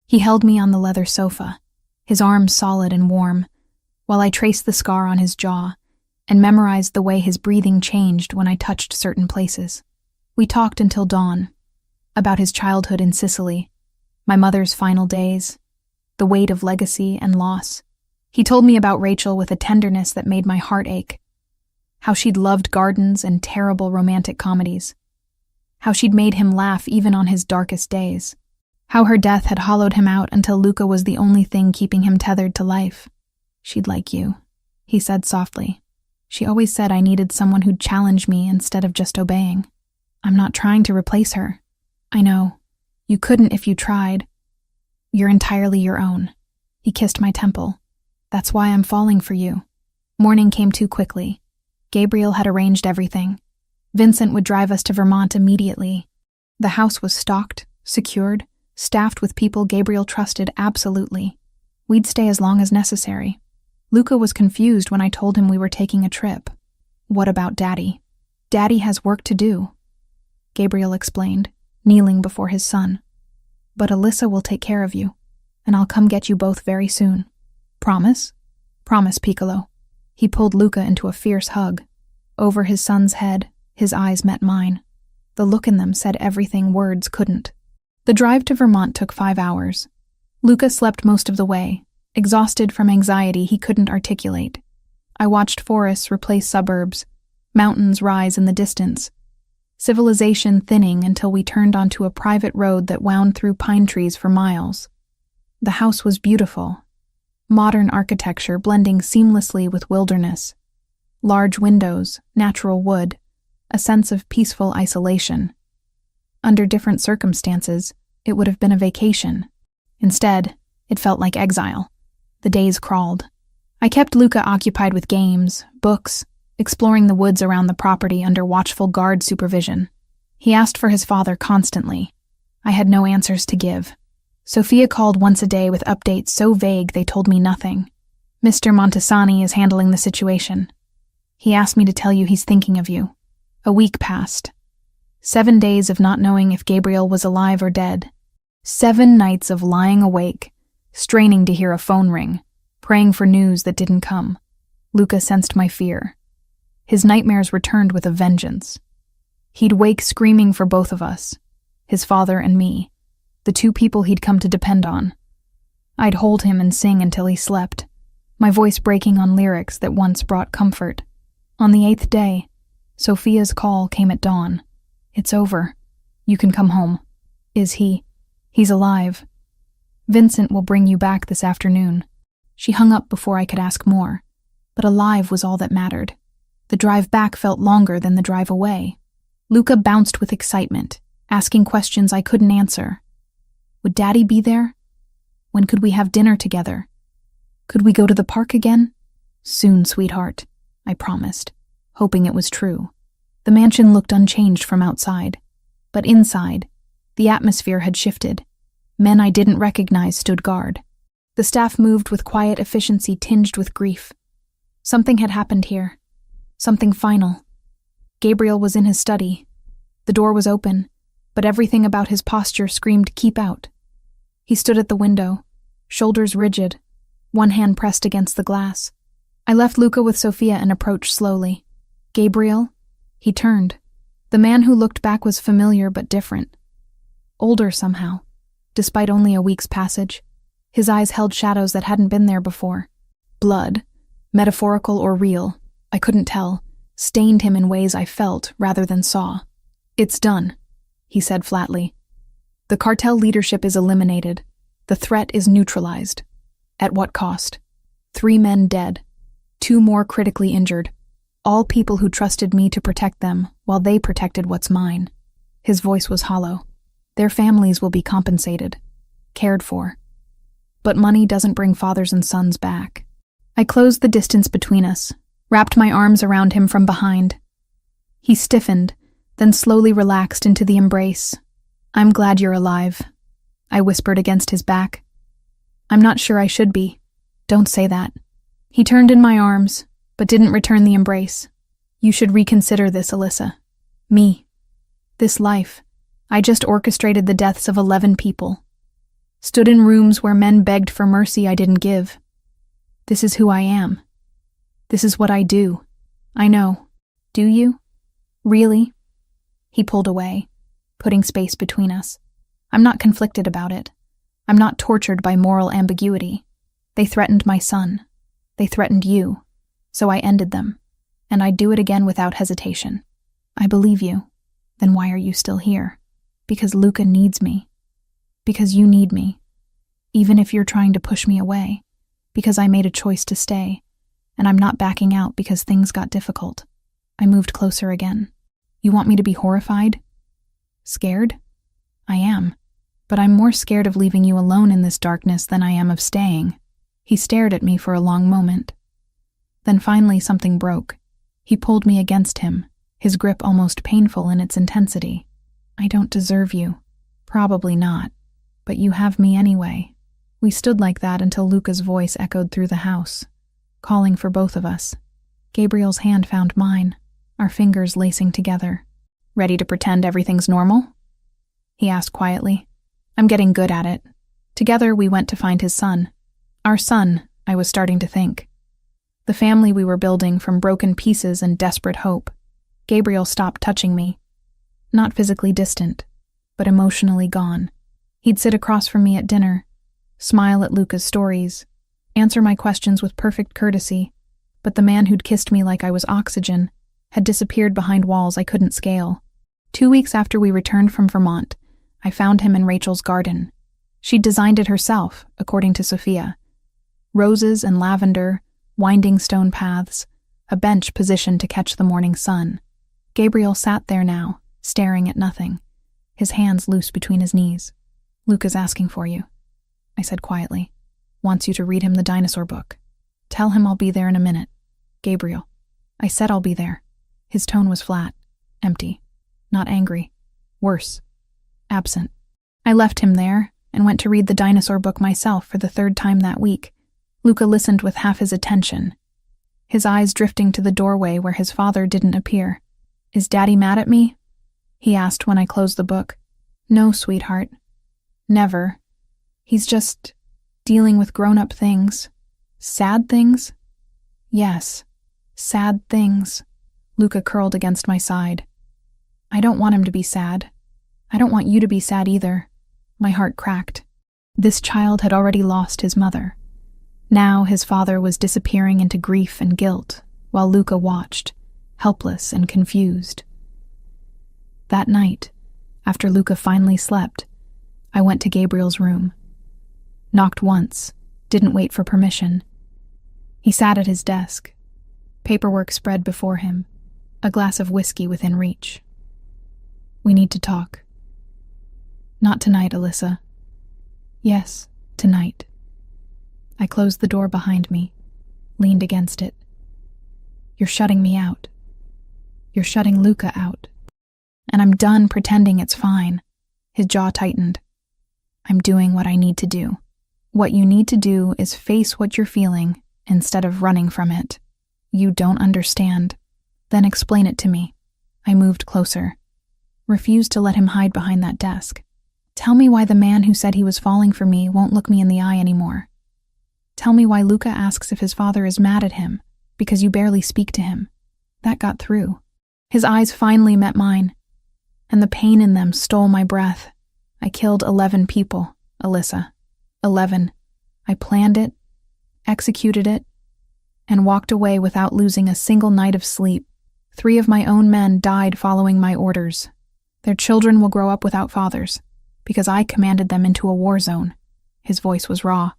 He held me on the leather sofa, his arms solid and warm, while I traced the scar on his jaw and memorized the way his breathing changed when I touched certain places. We talked until dawn, about his childhood in Sicily, my mother's final days, the weight of legacy and loss. He told me about Rachel with a tenderness that made my heart ache, how she'd loved gardens and terrible romantic comedies, how she'd made him laugh even on his darkest days, how her death had hollowed him out until Luca was the only thing keeping him tethered to life. She'd like you, he said softly. She always said I needed someone who'd challenge me instead of just obeying. I'm not trying to replace her. I know. You couldn't if you tried. You're entirely your own. He kissed my temple. That's why I'm falling for you. Morning came too quickly. Gabriel had arranged everything. Vincent would drive us to Vermont immediately. The house was stocked, secured, staffed with people Gabriel trusted absolutely. We'd stay as long as necessary. Luca was confused when I told him we were taking a trip. What about Daddy? Daddy has work to do, Gabriel explained, kneeling before his son. But Alyssa will take care of you, and I'll come get you both very soon. Promise? Promise, Piccolo. He pulled Luca into a fierce hug. Over his son's head, his eyes met mine. The look in them said everything words couldn't. The drive to Vermont took 5 hours. Luca slept most of the way, exhausted from anxiety he couldn't articulate. I watched forests replace suburbs, mountains rise in the distance, civilization thinning until we turned onto a private road that wound through pine trees for miles. The house was beautiful, modern architecture blending seamlessly with wilderness. Large windows, natural wood, a sense of peaceful isolation. Under different circumstances, it would have been a vacation. Instead, it felt like exile. The days crawled. I kept Luca occupied with games, books, exploring the woods around the property under watchful guard supervision. He asked for his father constantly. I had no answers to give. Sophia called once a day with updates so vague they told me nothing. Mr. Montesani is handling the situation. He asked me to tell you he's thinking of you. A week passed. 7 days of not knowing if Gabriel was alive or dead. 7 nights of lying awake, straining to hear a phone ring, praying for news that didn't come. Luca sensed my fear. His nightmares returned with a vengeance. He'd wake screaming for both of us, his father and me, the 2 people he'd come to depend on. I'd hold him and sing until he slept, my voice breaking on lyrics that once brought comfort. On the 8th day, Sophia's call came at dawn. It's over. You can come home. Is he? He's alive. Vincent will bring you back this afternoon. She hung up before I could ask more, but alive was all that mattered. The drive back felt longer than the drive away. Luca bounced with excitement, asking questions I couldn't answer. Would Daddy be there? When could we have dinner together? Could we go to the park again? Soon, sweetheart, I promised, hoping it was true. The mansion looked unchanged from outside, but inside, the atmosphere had shifted. Men I didn't recognize stood guard. The staff moved with quiet efficiency tinged with grief. Something had happened here. Something final. Gabriel was in his study. The door was open, but everything about his posture screamed, "Keep out." He stood at the window, shoulders rigid, one hand pressed against the glass. I left Luca with Sophia and approached slowly. Gabriel? He turned. The man who looked back was familiar but different. Older somehow, despite only a week's passage. His eyes held shadows that hadn't been there before. Blood, metaphorical or real, I couldn't tell, stained him in ways I felt rather than saw. "It's done," he said flatly. "The cartel leadership is eliminated. The threat is neutralized. At what cost? 3 men dead, 2 more critically injured, all people who trusted me to protect them while they protected what's mine." His voice was hollow. "Their families will be compensated, cared for. But money doesn't bring fathers and sons back." I closed the distance between us, wrapped my arms around him from behind. He stiffened, then slowly relaxed into the embrace. "I'm glad you're alive," I whispered against his back. "I'm not sure I should be. Don't say that." He turned in my arms, but didn't return the embrace. "You should reconsider this, Alyssa. Me. This life. I just orchestrated the deaths of 11 people. Stood in rooms where men begged for mercy I didn't give. This is who I am. This is what I do. I know. Do you? Really?" He pulled away, putting space between us. I'm not conflicted about it. I'm not tortured by moral ambiguity. They threatened my son. They threatened you. So I ended them. And I'd do it again without hesitation. I believe you. Then why are you still here? Because Luca needs me. Because you need me. Even if you're trying to push me away. Because I made a choice to stay. And I'm not backing out because things got difficult. I moved closer again. You want me to be horrified? Scared? I am. But I'm more scared of leaving you alone in this darkness than I am of staying. He stared at me for a long moment. Then finally something broke. He pulled me against him, his grip almost painful in its intensity. I don't deserve you. Probably not. But you have me anyway. We stood like that until Luca's voice echoed through the house, calling for both of us. Gabriel's hand found mine, our fingers lacing together. Ready to pretend everything's normal? He asked quietly. I'm getting good at it. Together we went to find his son. Our son, I was starting to think. The family we were building from broken pieces and desperate hope. Gabriel stopped touching me. Not physically distant, but emotionally gone. He'd sit across from me at dinner, smile at Luca's stories, answer my questions with perfect courtesy, but the man who'd kissed me like I was oxygen had disappeared behind walls I couldn't scale. 2 weeks after we returned from Vermont, I found him in Rachel's garden. She'd designed it herself, according to Sophia. Roses and lavender, winding stone paths, a bench positioned to catch the morning sun. Gabriel sat there now, staring at nothing, his hands loose between his knees. "Luca's asking for you," I said quietly. "Wants you to read him the dinosaur book. Tell him I'll be there in a minute." "Gabriel." I said I'll be there. His tone was flat, empty, not angry. Worse. Absent. I left him there and went to read the dinosaur book myself for the 3rd time that week. Luca listened with half his attention, his eyes drifting to the doorway where his father didn't appear. "Is Daddy mad at me?" he asked when I closed the book. "No, sweetheart. Never. He's just dealing with grown-up things. Sad things?" "Yes, sad things." Luca curled against my side. "I don't want him to be sad. I don't want you to be sad either." My heart cracked. This child had already lost his mother. Now his father was disappearing into grief and guilt, while Luca watched, helpless and confused. That night, after Luca finally slept, I went to Gabriel's room. Knocked once, didn't wait for permission. He sat at his desk, paperwork spread before him, a glass of whiskey within reach. "We need to talk." "Not tonight, Alyssa." "Yes, tonight." I closed the door behind me, leaned against it. "You're shutting me out. You're shutting Luca out. And I'm done pretending it's fine." His jaw tightened. "I'm doing what I need to do. What you need to do is face what you're feeling instead of running from it. You don't understand. Then explain it to me." I moved closer, refused to let him hide behind that desk. "Tell me why the man who said he was falling for me won't look me in the eye anymore. Tell me why Luca asks if his father is mad at him because you barely speak to him." That got through. His eyes finally met mine, and the pain in them stole my breath. "I killed 11 people, Alyssa. 11. I planned it, executed it, and walked away without losing a single night of sleep. 3 of my own men died following my orders. Their children will grow up without fathers, because I commanded them into a war zone." His voice was raw.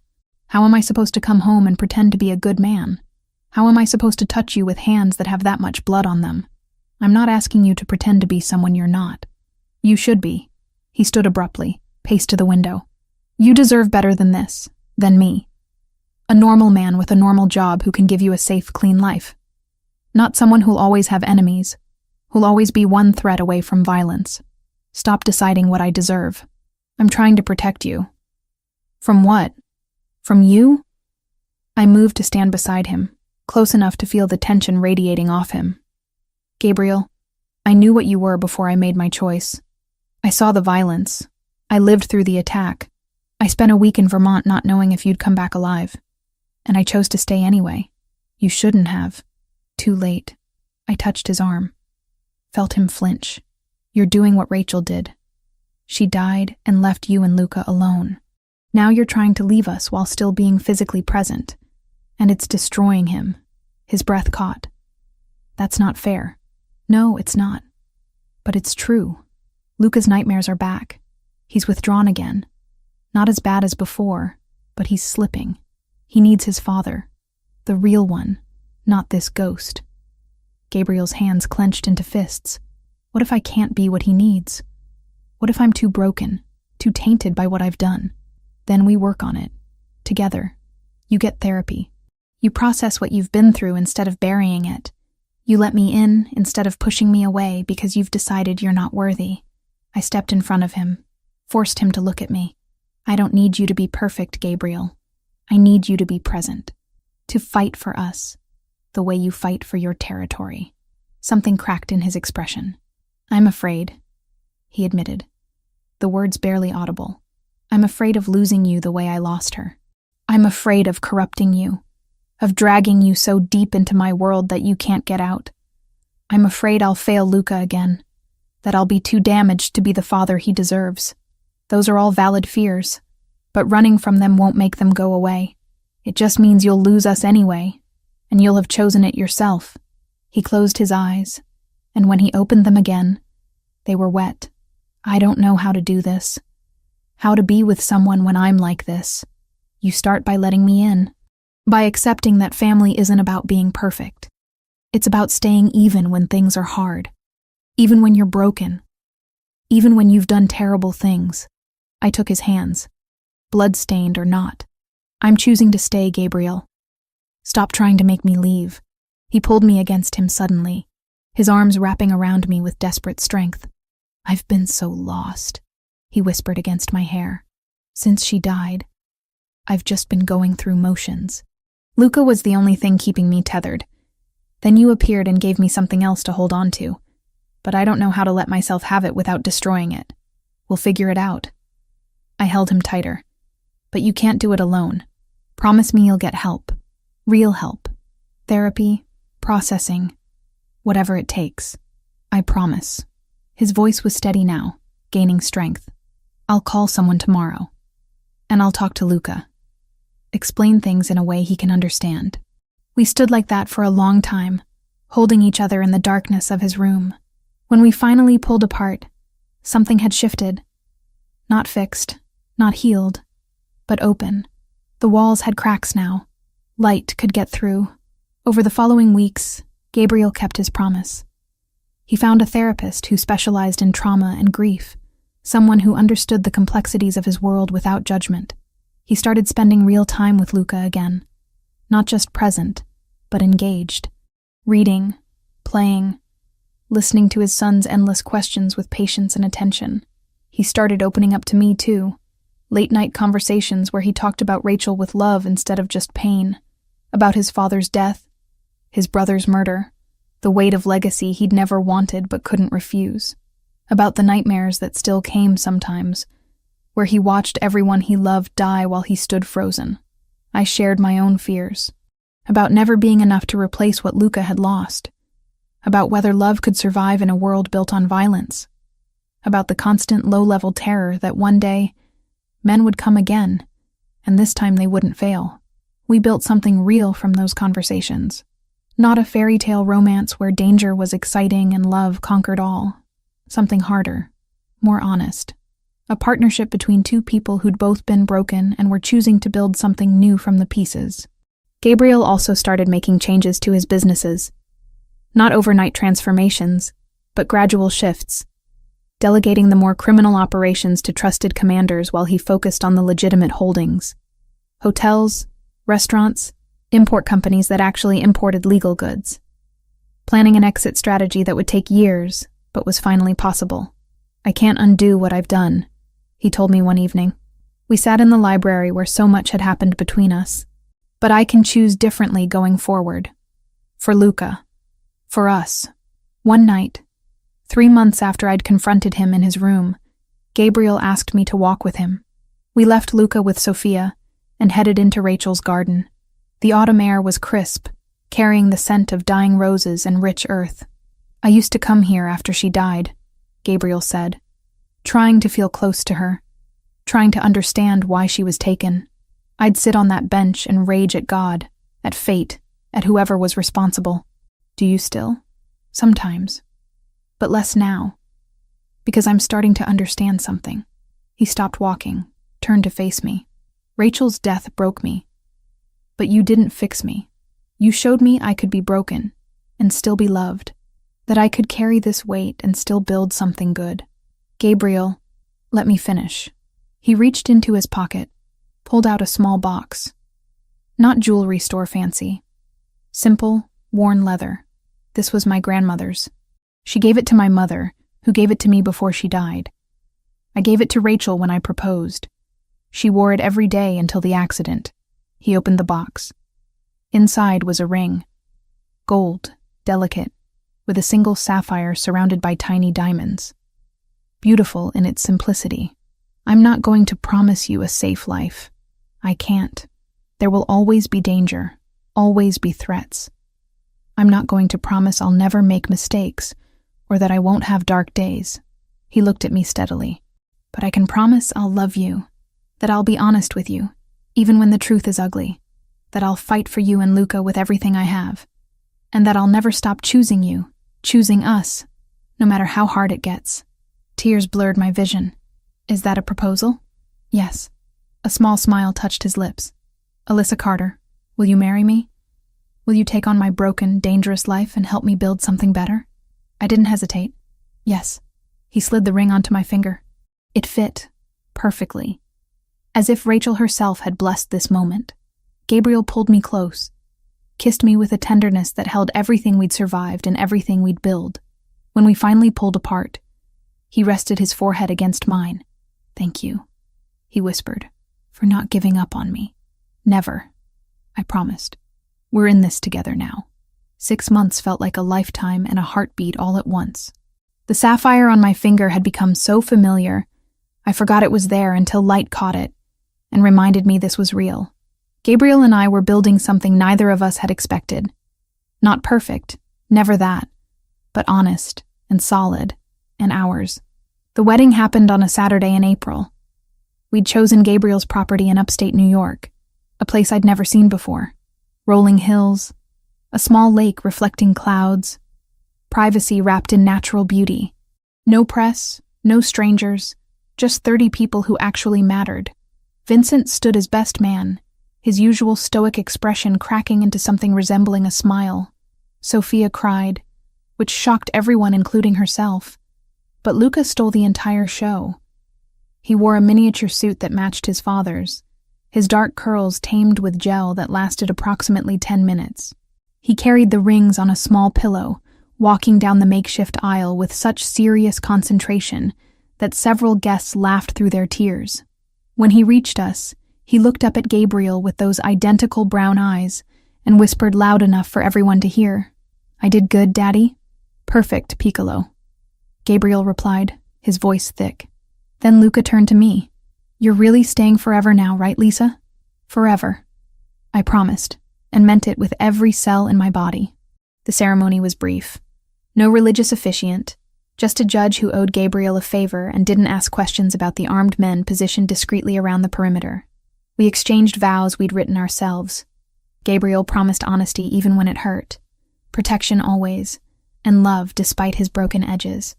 "How am I supposed to come home and pretend to be a good man? How am I supposed to touch you with hands that have that much blood on them? I'm not asking you to pretend to be someone you're not. You should be." He stood abruptly, paced to the window. "You deserve better than this, than me. A normal man with a normal job who can give you a safe, clean life. Not someone who'll always have enemies, who'll always be one threat away from violence. Stop deciding what I deserve. I'm trying to protect you." "From what? From you?" I moved to stand beside him, close enough to feel the tension radiating off him. "Gabriel, I knew what you were before I made my choice. I saw the violence. I lived through the attack. I spent a week in Vermont not knowing if you'd come back alive. And I chose to stay anyway. You shouldn't have. Too late." I touched his arm. Felt him flinch. "You're doing what Rachel did. She died and left you and Luca alone. Now you're trying to leave us while still being physically present. And it's destroying him." His breath caught. "That's not fair." "No, it's not. But it's true. Luca's nightmares are back. He's withdrawn again. Not as bad as before, but he's slipping. He needs his father. The real one, not this ghost." Gabriel's hands clenched into fists. "What if I can't be what he needs? What if I'm too broken, too tainted by what I've done? Then we work on it. Together. You get therapy. You process what you've been through instead of burying it. You let me in instead of pushing me away because you've decided you're not worthy." I stepped in front of him, forced him to look at me. "I don't need you to be perfect, Gabriel. I need you to be present. To fight for us, the way you fight for your territory." Something cracked in his expression. "I'm afraid," he admitted, the words barely audible. "I'm afraid of losing you the way I lost her. I'm afraid of corrupting you. of dragging you so deep into my world that you can't get out. I'm afraid I'll fail Luca again, that I'll be too damaged to be the father he deserves. Those are all valid fears, but running from them won't make them go away. It just means you'll lose us anyway, and you'll have chosen it yourself." He closed his eyes, and when he opened them again, they were wet. "I don't know how to do this. How to be with someone when I'm like this. You start by letting me in, by accepting that family isn't about being perfect. It's about staying even when things are hard, even when you're broken, even when you've done terrible things." I took his hands, blood-stained or not. "I'm choosing to stay, Gabriel. Stop trying to make me leave." He pulled me against him suddenly, his arms wrapping around me with desperate strength. "I've been so lost," he whispered against my hair. "Since she died, I've just been going through motions. Luca was the only thing keeping me tethered. Then you appeared and gave me something else to hold on to. But I don't know how to let myself have it without destroying it. We'll figure it out." I held him tighter. "But you can't do it alone. Promise me you'll get help. Real help. Therapy, processing, whatever it takes. I promise." His voice was steady now, gaining strength. "I'll call someone tomorrow. And I'll talk to Luca. Explain things in a way he can understand." We stood like that for a long time, holding each other in the darkness of his room. When we finally pulled apart, something had shifted. Not fixed, not healed, but open. The walls had cracks now. Light could get through. Over the following weeks, Gabriel kept his promise. He found a therapist who specialized in trauma and grief, someone who understood the complexities of his world without judgment. He started spending real time with Luca again, not just present, but engaged, reading, playing, listening to his son's endless questions with patience and attention. He started opening up to me too, late-night conversations where he talked about Rachel with love instead of just pain, about his father's death, his brother's murder, the weight of legacy he'd never wanted but couldn't refuse, about the nightmares that still came sometimes, where he watched everyone he loved die while he stood frozen. I shared my own fears, about never being enough to replace what Luca had lost, about whether love could survive in a world built on violence, about the constant low-level terror that one day men would come again, and this time they wouldn't fail. We built something real from those conversations, not a fairy tale romance where danger was exciting and love conquered all. Something harder, more honest. A partnership between two people who'd both been broken and were choosing to build something new from the pieces. Gabriel also started making changes to his businesses. Not overnight transformations, but gradual shifts, delegating the more criminal operations to trusted commanders while he focused on the legitimate holdings. Hotels, restaurants, import companies that actually imported legal goods. Planning an exit strategy that would take years, but was finally possible. "I can't undo what I've done," he told me one evening. We sat in the library where so much had happened between us. "But I can choose differently going forward. For Luca. For us." One night, 3 months after I'd confronted him in his room, Gabriel asked me to walk with him. We left Luca with Sophia and headed into Rachel's garden. The autumn air was crisp, carrying the scent of dying roses and rich earth. "I used to come here after she died," Gabriel said, trying to feel close to her, trying to understand why she was taken. "I'd sit on that bench and rage at God, at fate, at whoever was responsible." "Do you still?" "Sometimes. But less now. Because I'm starting to understand something." He stopped walking, turned to face me. "Rachel's death broke me. But you didn't fix me. You showed me I could be broken and still be loved, that I could carry this weight and still build something good." "Gabriel, let me finish." He reached into his pocket, pulled out a small box. Not jewelry store fancy. Simple, worn leather. This was my grandmother's. She gave it to my mother, who gave it to me before she died. I gave it to Rachel when I proposed. She wore it every day until the accident. He opened the box. Inside was a ring. Gold, delicate, with a single sapphire surrounded by tiny diamonds. Beautiful in its simplicity. "I'm not going to promise you a safe life. I can't. There will always be danger, always be threats. I'm not going to promise I'll never make mistakes or that I won't have dark days. He looked at me steadily. But I can promise I'll love you, that I'll be honest with you, even when the truth is ugly, that I'll fight for you and Luca with everything I have, and that I'll never stop choosing you, choosing us, no matter how hard it gets. Tears blurred my vision. Is that a proposal? Yes. A small smile touched his lips. Alyssa Carter, will you marry me? Will you take on my broken, dangerous life and help me build something better? I didn't hesitate. Yes. He slid the ring onto my finger. It fit perfectly, as if Rachel herself had blessed this moment. Gabriel pulled me close, kissed me with a tenderness that held everything we'd survived and everything we'd built. When we finally pulled apart, he rested his forehead against mine. Thank you, he whispered, for not giving up on me. Never, I promised. We're in this together now. 6 months felt like a lifetime and a heartbeat all at once. The sapphire on my finger had become so familiar, I forgot it was there until light caught it and reminded me this was real. Gabriel and I were building something neither of us had expected. Not perfect, never that, but honest and solid, and ours. The wedding happened on a Saturday in April. We'd chosen Gabriel's property in upstate New York, a place I'd never seen before. Rolling hills, a small lake reflecting clouds, privacy wrapped in natural beauty. No press, no strangers, just 30 people who actually mattered. Vincent stood as best man, his usual stoic expression cracking into something resembling a smile. Sophia cried, which shocked everyone including herself. But Luca stole the entire show. He wore a miniature suit that matched his father's, his dark curls tamed with gel that lasted approximately 10 minutes. He carried the rings on a small pillow, walking down the makeshift aisle with such serious concentration that several guests laughed through their tears. When he reached us, he looked up at Gabriel with those identical brown eyes and whispered loud enough for everyone to hear. I did good, Daddy? Perfect, Piccolo. Gabriel replied, his voice thick. Then Luca turned to me. You're really staying forever now, right, Lisa? Forever. I promised, and meant it with every cell in my body. The ceremony was brief. No religious officiant, just a judge who owed Gabriel a favor and didn't ask questions about the armed men positioned discreetly around the perimeter. We exchanged vows we'd written ourselves. Gabriel promised honesty even when it hurt, protection always, and love despite his broken edges.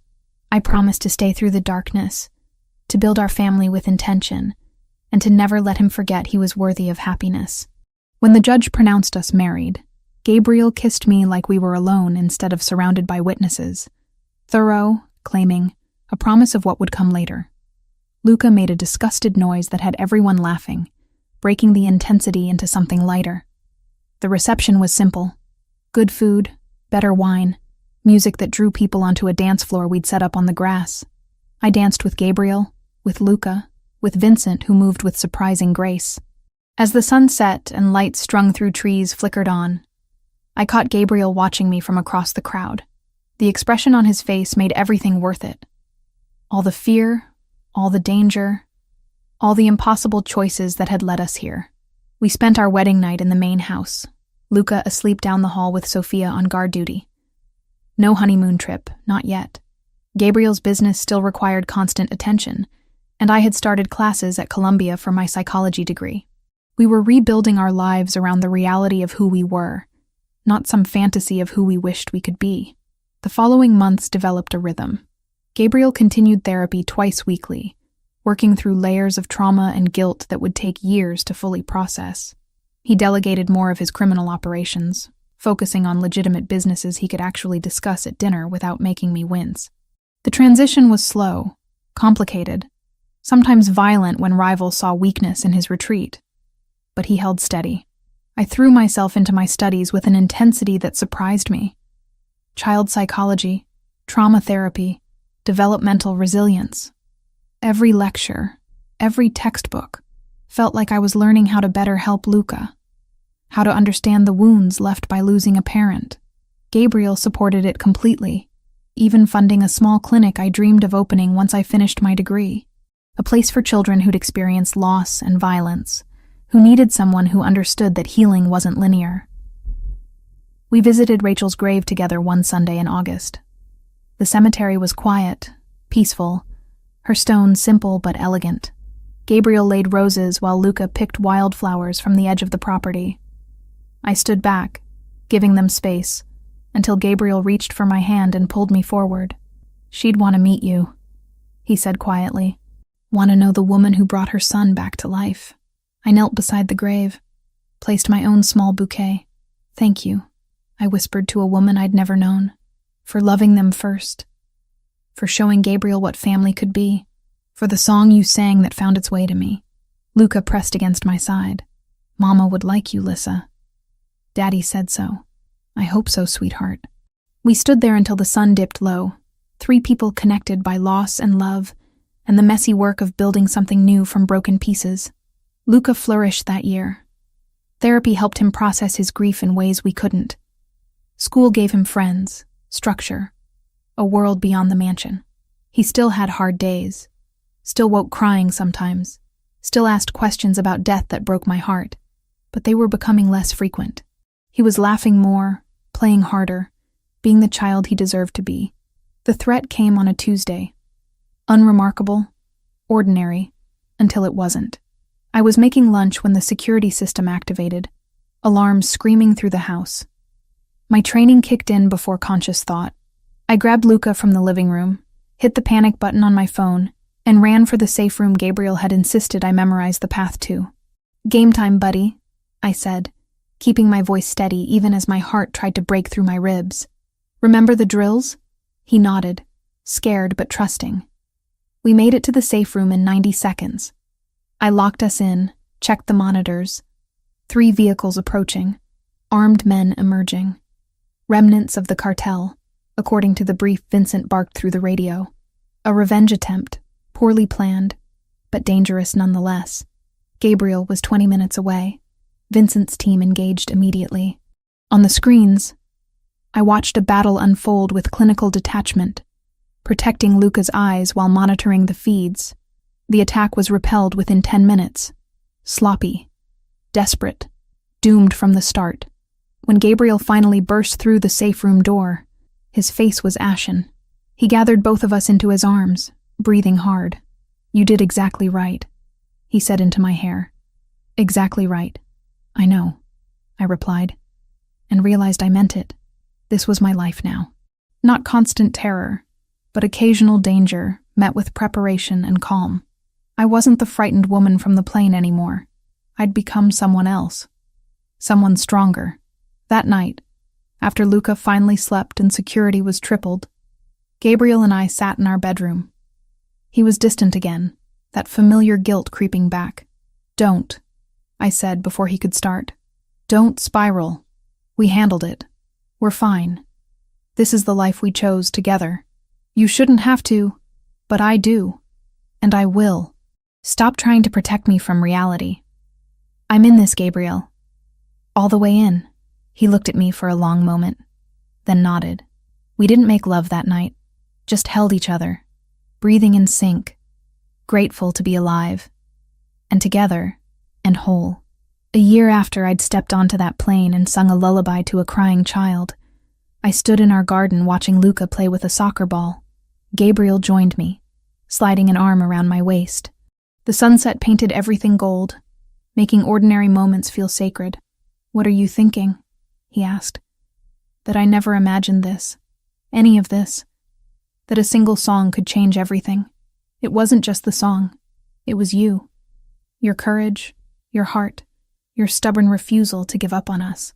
I promised to stay through the darkness, to build our family with intention, and to never let him forget he was worthy of happiness. When the judge pronounced us married, Gabriel kissed me like we were alone instead of surrounded by witnesses. Thorough, claiming, a promise of what would come later. Luca made a disgusted noise that had everyone laughing, breaking the intensity into something lighter. The reception was simple. Good food, better wine, music that drew people onto a dance floor we'd set up on the grass. I danced with Gabriel, with Luca, with Vincent, who moved with surprising grace. As the sun set and lights strung through trees flickered on, I caught Gabriel watching me from across the crowd. The expression on his face made everything worth it. All the fear, all the danger, all the impossible choices that had led us here. We spent our wedding night in the main house, Luca asleep down the hall with Sophia on guard duty. No honeymoon trip, not yet. Gabriel's business still required constant attention, and I had started classes at Columbia for my psychology degree. We were rebuilding our lives around the reality of who we were, not some fantasy of who we wished we could be. The following months developed a rhythm. Gabriel continued therapy twice weekly, working through layers of trauma and guilt that would take years to fully process. He delegated more of his criminal operations, focusing on legitimate businesses he could actually discuss at dinner without making me wince. The transition was slow, complicated, sometimes violent when rivals saw weakness in his retreat. But he held steady. I threw myself into my studies with an intensity that surprised me. Child psychology, trauma therapy, developmental resilience. Every lecture, every textbook, felt like I was learning how to better help Luca, how to understand the wounds left by losing a parent. Gabriel supported it completely, even funding a small clinic I dreamed of opening once I finished my degree, a place for children who'd experienced loss and violence, who needed someone who understood that healing wasn't linear. We visited Rachel's grave together one Sunday in August. The cemetery was quiet, peaceful, her stone simple but elegant. Gabriel laid roses while Luca picked wildflowers from the edge of the property. I stood back, giving them space, until Gabriel reached for my hand and pulled me forward. "She'd want to meet you," he said quietly. "Want to know the woman who brought her son back to life." I knelt beside the grave, placed my own small bouquet. "Thank you," I whispered to a woman I'd never known, "for loving them first, for showing Gabriel what family could be, for the song you sang that found its way to me." Luca pressed against my side. "Mama would like you, Lissa." "Daddy said so." "I hope so, sweetheart." We stood there until the sun dipped low, 3 people connected by loss and love, and the messy work of building something new from broken pieces. Luca flourished that year. Therapy helped him process his grief in ways we couldn't. School gave him friends, structure, a world beyond the mansion. He still had hard days, still woke crying sometimes, still asked questions about death that broke my heart, but they were becoming less frequent. He was laughing more, playing harder, being the child he deserved to be. The threat came on a Tuesday. Unremarkable, ordinary, until it wasn't. I was making lunch when the security system activated, alarms screaming through the house. My training kicked in before conscious thought. I grabbed Luca from the living room, hit the panic button on my phone, and ran for the safe room Gabriel had insisted I memorize the path to. "Game time, buddy," I said, keeping my voice steady even as my heart tried to break through my ribs. "Remember the drills?" He nodded, scared but trusting. We made it to the safe room in 90 seconds. I locked us in, checked the monitors. 3 vehicles approaching, armed men emerging. Remnants of the cartel, according to the brief Vincent barked through the radio. A revenge attempt, poorly planned, but dangerous nonetheless. Gabriel was 20 minutes away. Vincent's team engaged immediately. On the screens, I watched a battle unfold with clinical detachment, protecting Luca's eyes while monitoring the feeds. The attack was repelled within 10 minutes. Sloppy, desperate, doomed from the start. When Gabriel finally burst through the safe room door, his face was ashen. He gathered both of us into his arms, breathing hard. "You did exactly right," he said into my hair. "Exactly right. I know," I replied, and realized I meant it. This was my life now. Not constant terror, but occasional danger met with preparation and calm. I wasn't the frightened woman from the plane anymore. I'd become someone else. Someone stronger. That night, after Luca finally slept and security was tripled, Gabriel and I sat in our bedroom. He was distant again, that familiar guilt creeping back. "Don't," I said before he could start. "Don't spiral. We handled it. We're fine. This is the life we chose together. You shouldn't have to, but I do. And I will. Stop trying to protect me from reality. I'm in this, Gabriel. All the way in." He looked at me for a long moment, then nodded. We didn't make love that night, just held each other, breathing in sync, grateful to be alive, and together, and whole. A year after I'd stepped onto that plane and sung a lullaby to a crying child, I stood in our garden watching Luca play with a soccer ball. Gabriel joined me, sliding an arm around my waist. The sunset painted everything gold, making ordinary moments feel sacred. "What are you thinking?" he asked. That I never imagined this, any of this, that a single song could change everything. It wasn't just the song, it was you. Your courage, your heart, your stubborn refusal to give up on us.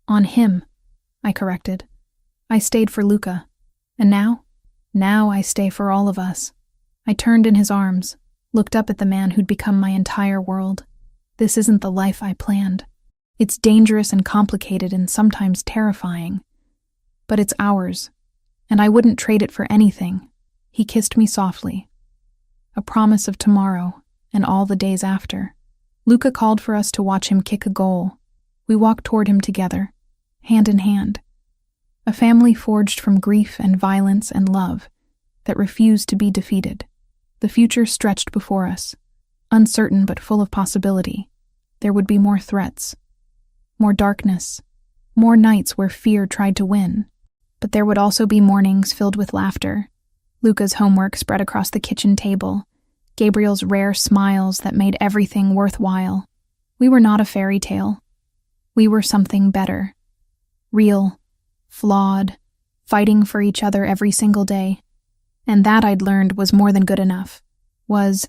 On him, I corrected. I stayed for Luca. And now? Now I stay for all of us. I turned in his arms, looked up at the man who'd become my entire world. This isn't the life I planned. It's dangerous and complicated and sometimes terrifying. But it's ours, and I wouldn't trade it for anything. He kissed me softly. A promise of tomorrow and all the days after. Luca called for us to watch him kick a goal. We walked toward him together, hand in hand. A family forged from grief and violence and love that refused to be defeated. The future stretched before us, uncertain but full of possibility. There would be more threats, more darkness, More nights where fear tried to win. But there would also be mornings filled with laughter. Luca's homework spread across the kitchen table. Gabriel's rare smiles that made everything worthwhile. We were not a fairy tale. We were something better. Real, flawed, fighting for each other every single day. And that I'd learned was more than good enough. Was